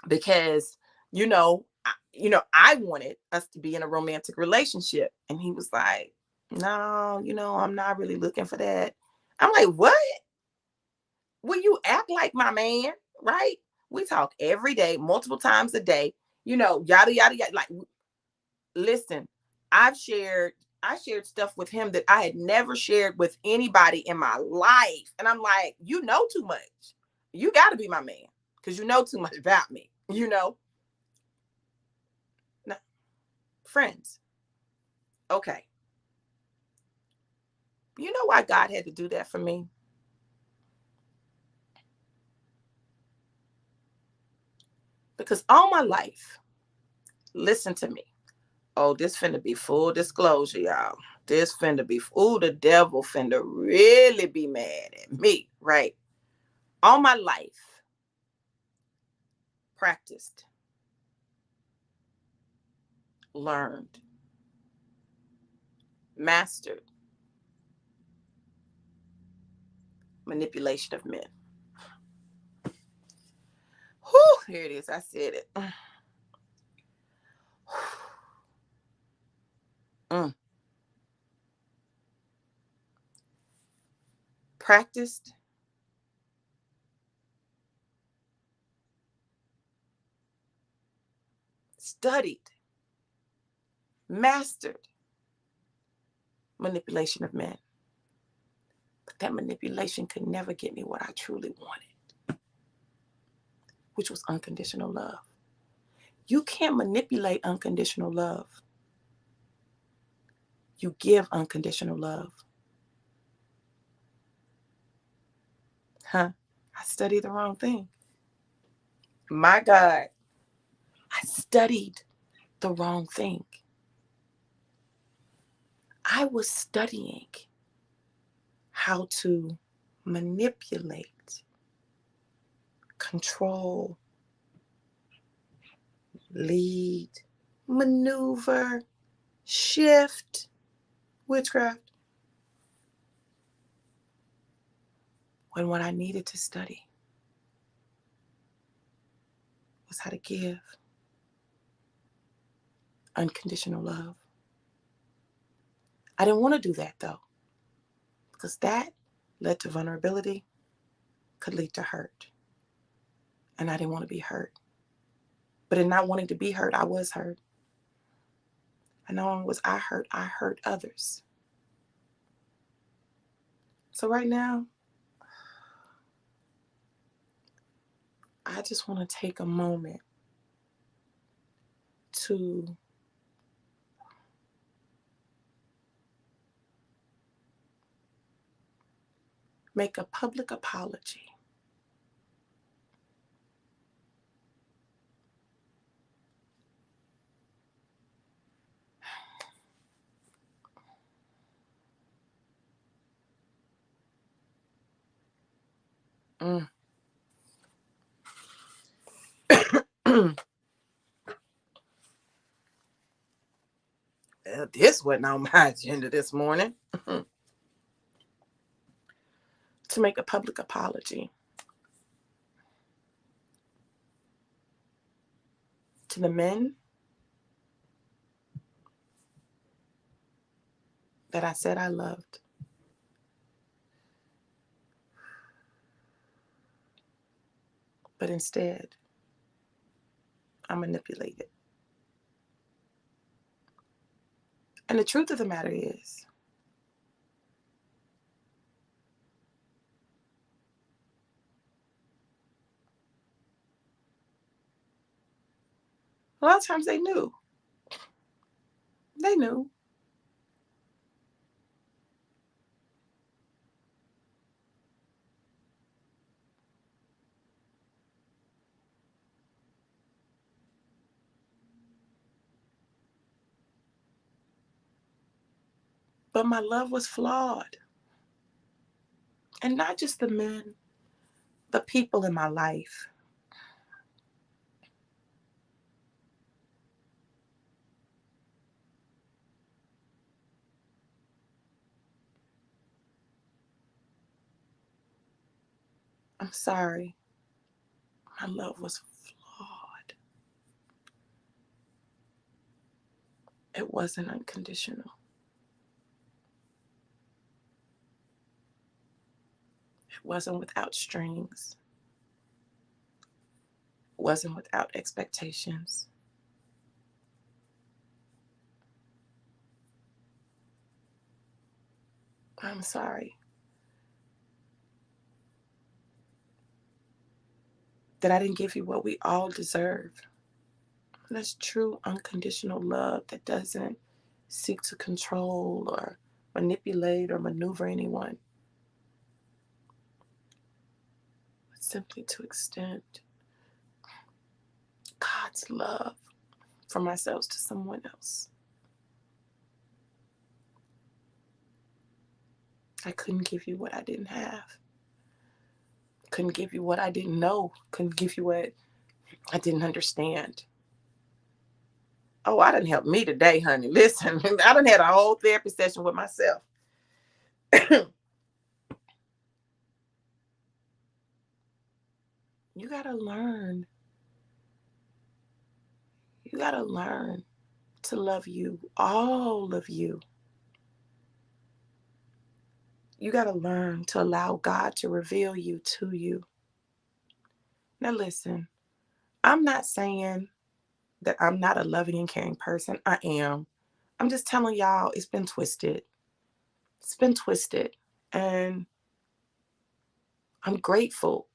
because, I wanted us to be in a romantic relationship. And he was like, no, I'm not really looking for that. I'm like, what? Will you act like my man? Right? We talk every day, multiple times a day, yada, yada, yada. Like, listen, I shared stuff with him that I had never shared with anybody in my life. And I'm like, you know too much. You got to be my man because you know too much about me, Now, friends. Okay. You know why God had to do that for me? Because all my life, listen to me. Oh, this finna be full disclosure, y'all. This finna be, the devil finna really be mad at me, right? All my life, practiced, learned, mastered manipulation of men. Whew, here it is. I said it. Mm. Practiced, studied, mastered manipulation of men. But that manipulation could never get me what I truly wanted, which was unconditional love. You can't manipulate unconditional love. You give unconditional love. Huh? I studied the wrong thing. My God, I studied the wrong thing. I was studying how to manipulate, control, lead, maneuver, shift, witchcraft, when what I needed to study was how to give unconditional love. I didn't want to do that though, because that led to vulnerability, could lead to hurt. And I didn't want to be hurt. But in not wanting to be hurt, I was hurt. And not only was I hurt others. So right now, I just want to take a moment to make a public apology mm. This wasn't on my agenda this morning. To make a public apology to the men that I said I loved. But instead, I manipulated. And the truth of the matter is, a lot of times they knew. They knew. But my love was flawed. And not just the men, the people in my life. I'm sorry. My love was flawed. It wasn't unconditional. It wasn't without strings. It wasn't without expectations. I'm sorry that I didn't give you what we all deserve. That's true unconditional love that doesn't seek to control or manipulate or maneuver anyone, but simply to extend God's love from ourselves to someone else. I couldn't give you what I didn't have. Couldn't give you what I didn't know. Couldn't give you what I didn't understand. Oh, I done helped me today, honey. Listen, I done had a whole therapy session with myself. You gotta learn. You gotta learn to love you, all of you. You gotta learn to allow God to reveal you to you. Now listen, I'm not saying that I'm not a loving and caring person. I am. I'm just telling y'all it's been twisted. It's been twisted. And I'm grateful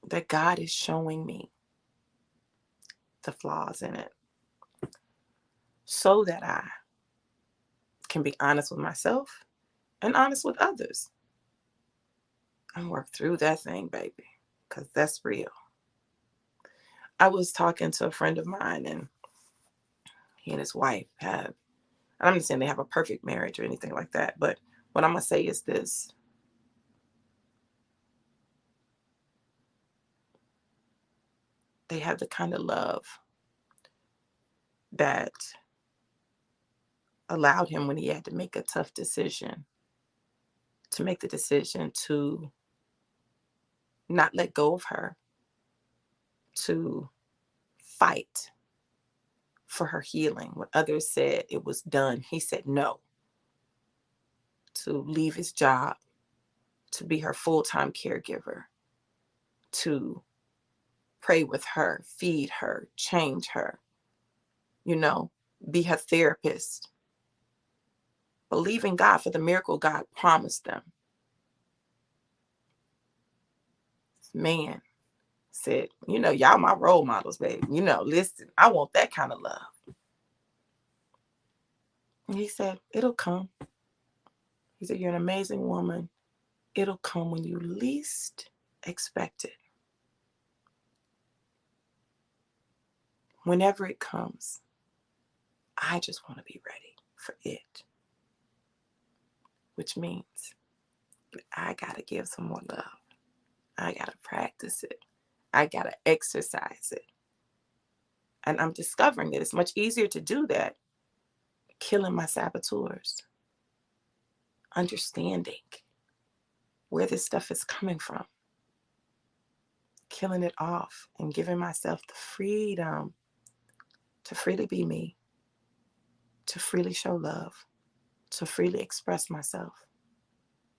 that God is showing me the flaws in it so that I can be honest with myself and honest with others and work through that thing, baby, because that's real. I was talking to a friend of mine, and he and his wife have, I'm not saying they have a perfect marriage or anything like that, but what I'm going to say is this. They have the kind of love that allowed him, when he had to make a tough decision, to make the decision to not let go of her, to fight for her healing. When others said it was done, he said no. To leave his job, to be her full-time caregiver, to pray with her, feed her, change her, be her therapist, believing God for the miracle God promised them. Man said, y'all my role models, baby. Listen, I want that kind of love. And he said, it'll come. He said, you're an amazing woman. It'll come when you least expect it. Whenever it comes, I just want to be ready for it. Which means I got to give some more love. I got to practice it. I got to exercise it. And I'm discovering that it's much easier to do that killing my saboteurs, understanding where this stuff is coming from, killing it off and giving myself the freedom to freely be me, to freely show love, to freely express myself,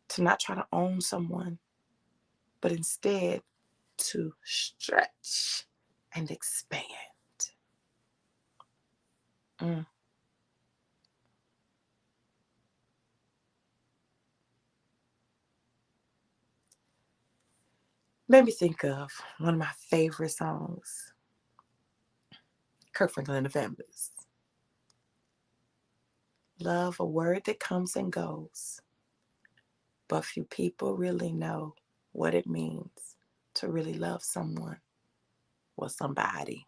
to not try to own someone, but instead to stretch and expand. Made me think of one of my favorite songs, Kirk Franklin and the Family's. Love, a word that comes and goes, but few people really know what it means to really love someone or somebody.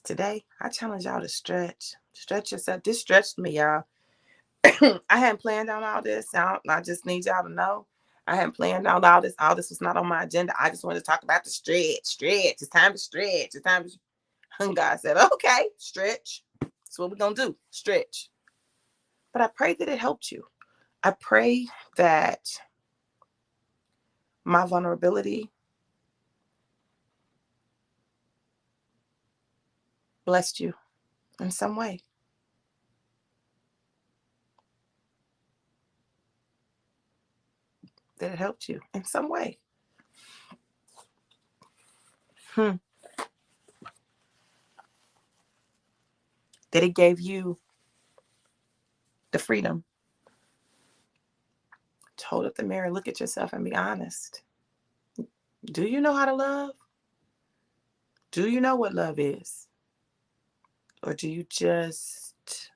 Today, I challenge y'all to stretch yourself. This stretched me, y'all. I hadn't planned on all this. I just need y'all to know I hadn't planned on all this. All this was not on my agenda. I just wanted to talk about the stretch. It's time to stretch. And God said, okay, stretch. That's what we're going to do. Stretch. But I pray that it helped you. I pray that my vulnerability blessed you in some way. That it helped you in some way. That it gave you the freedom to hold up the mirror, look at yourself and be honest. Do you know how to love? Do you know what love is? Or do you just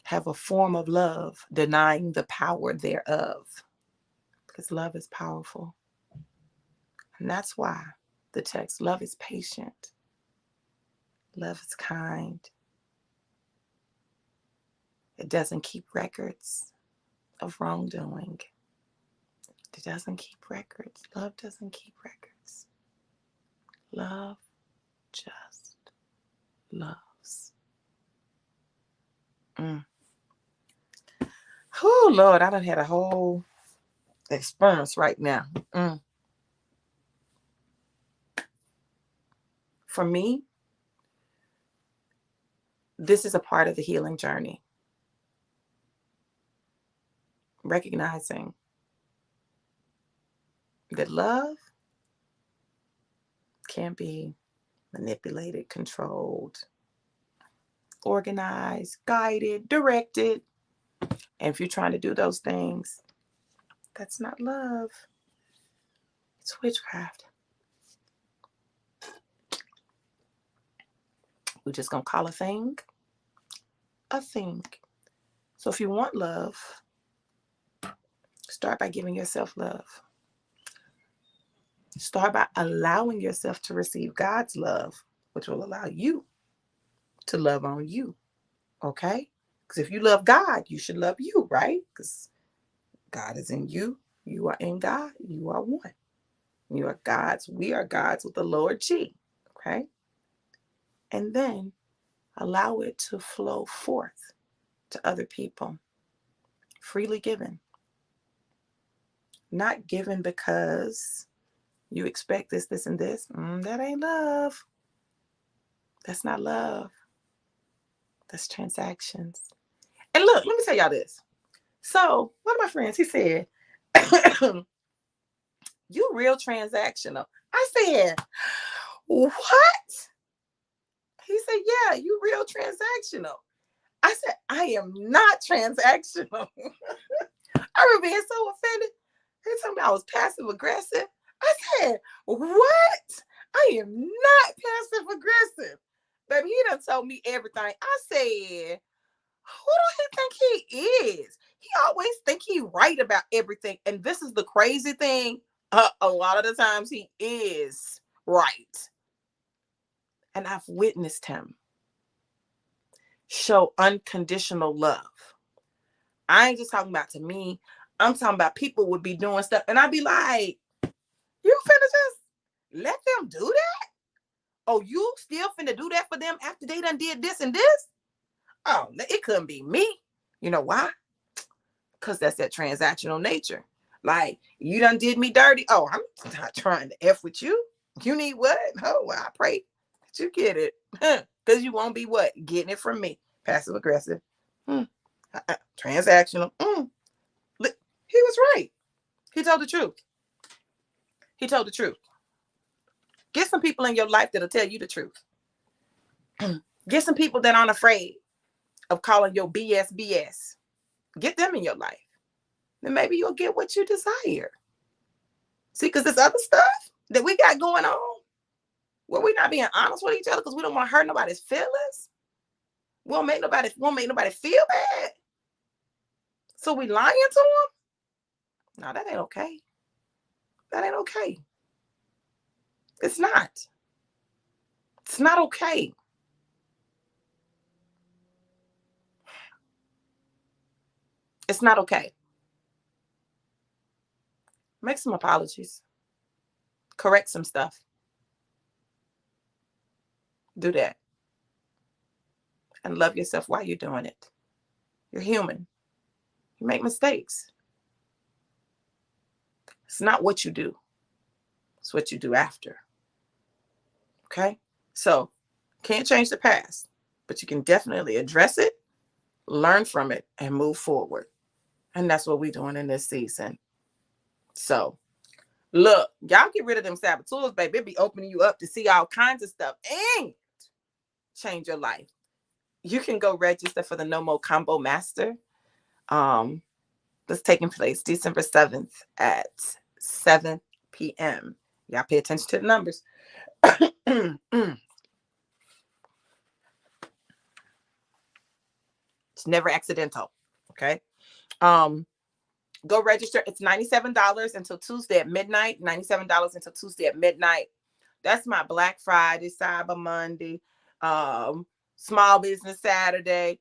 have a form of love denying the power thereof? Because love is powerful. And that's why the text, love is patient. Love is kind. It doesn't keep records of wrongdoing. It doesn't keep records. Love doesn't keep records. Love just loves. Oh, Lord, I done had a whole experience right now. For me, this is a part of the healing journey. Recognizing that love can be manipulated, controlled, organized, guided, directed. And if you're trying to do those things, that's not love. It's witchcraft. We're just going to call a thing a thing. So if you want love, start by giving yourself love. Start by allowing yourself to receive God's love, which will allow you to love on you. Okay? Because if you love God, you should love you, right? Because God is in you. You are in God. You are one. You are God's. We are God's with the lower G. Okay? And then allow it to flow forth to other people. Freely given. Not given because you expect this, this, and this. That ain't love. That's not love. That's transactions. And look, let me tell y'all this. So one of my friends, he said, you real transactional. I said, what? He said, yeah, you real transactional. I said, I am not transactional. I remember being so offended. He told me I was passive aggressive. I said, what? I am not passive aggressive. Baby, he done told me everything. I said, who do he think he is? He always think he right about everything. And this is the crazy thing. A lot of the times he is right. And I've witnessed him show unconditional love. I ain't just talking about to me. I'm talking about people would be doing stuff. And I'd be like, you finna just let them do that? Oh, you still finna do that for them after they done did this and this? Oh, it couldn't be me. You know why? Because that's that transactional nature. Like, you done did me dirty. Oh, I'm not trying to F with you. You need what? Oh, well, I pray that you get it. Because you won't be what? Getting it from me. Passive aggressive. Transactional. He was right. He told the truth. He told the truth. Get some people in your life that'll tell you the truth. Get some people that aren't afraid of calling your BS BS. Get them in your life. Then maybe you'll get what you desire. See, because this other stuff that we got going on, where we're not being honest with each other because we don't want to hurt nobody's feelings. We won't make nobody feel bad. So we lying to them? No, that ain't okay. That ain't okay. It's not. It's not okay. It's not okay. Make some apologies. Correct some stuff. Do that. And love yourself while you're doing it. You're human. You make mistakes. It's not what you do. It's what you do after. Okay? So, can't change the past, but you can definitely address it, learn from it, and move forward. And that's what we're doing in this season. So, look, y'all get rid of them saboteurs, baby. It be opening you up to see all kinds of stuff and change your life. You can go register for the No More Combo Master. That's taking place December 7th at 7 p.m. Y'all pay attention to the numbers. It's never accidental. Okay. Go register. It's $97 until Tuesday at midnight. $97 until Tuesday at midnight. That's my Black Friday, Cyber Monday, Small Business Saturday,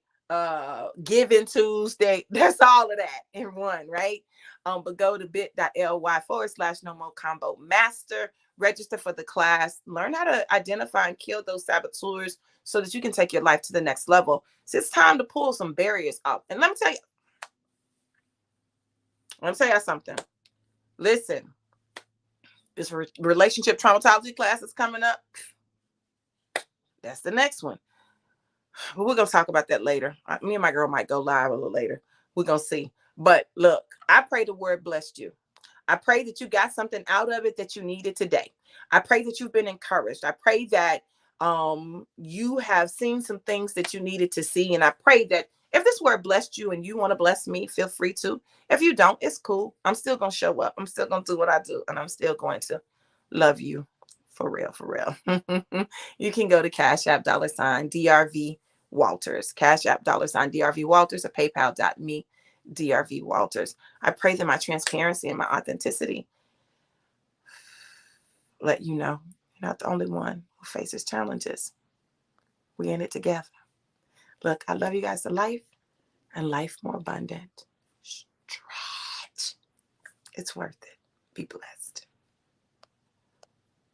Giving Tuesday. That's all of that in one, right? But go to bit.ly/no more combo master, register for the class, learn how to identify and kill those saboteurs so that you can take your life to the next level. So it's time to pull some barriers up. And let me tell you something. Listen, this relationship traumatology class is coming up. That's the next one. But we're going to talk about that later. Me and my girl might go live a little later. We're going to see. But look, I pray the word blessed you. I pray that you got something out of it that you needed today. I pray that you've been encouraged. I pray that you have seen some things that you needed to see. And I pray that if this word blessed you and you want to bless me, feel free to. If you don't, it's cool. I'm still going to show up. I'm still going to do what I do. And I'm still going to love you for real, for real. You can go to Cash App $DRV Walters. Cash App $DRV Walters or PayPal.me DRV Walters. I pray that my transparency and my authenticity let you know you're not the only one who faces challenges. We're in it together. Look, I love you guys to life and life more abundant. Stretch. It's worth it. Be blessed.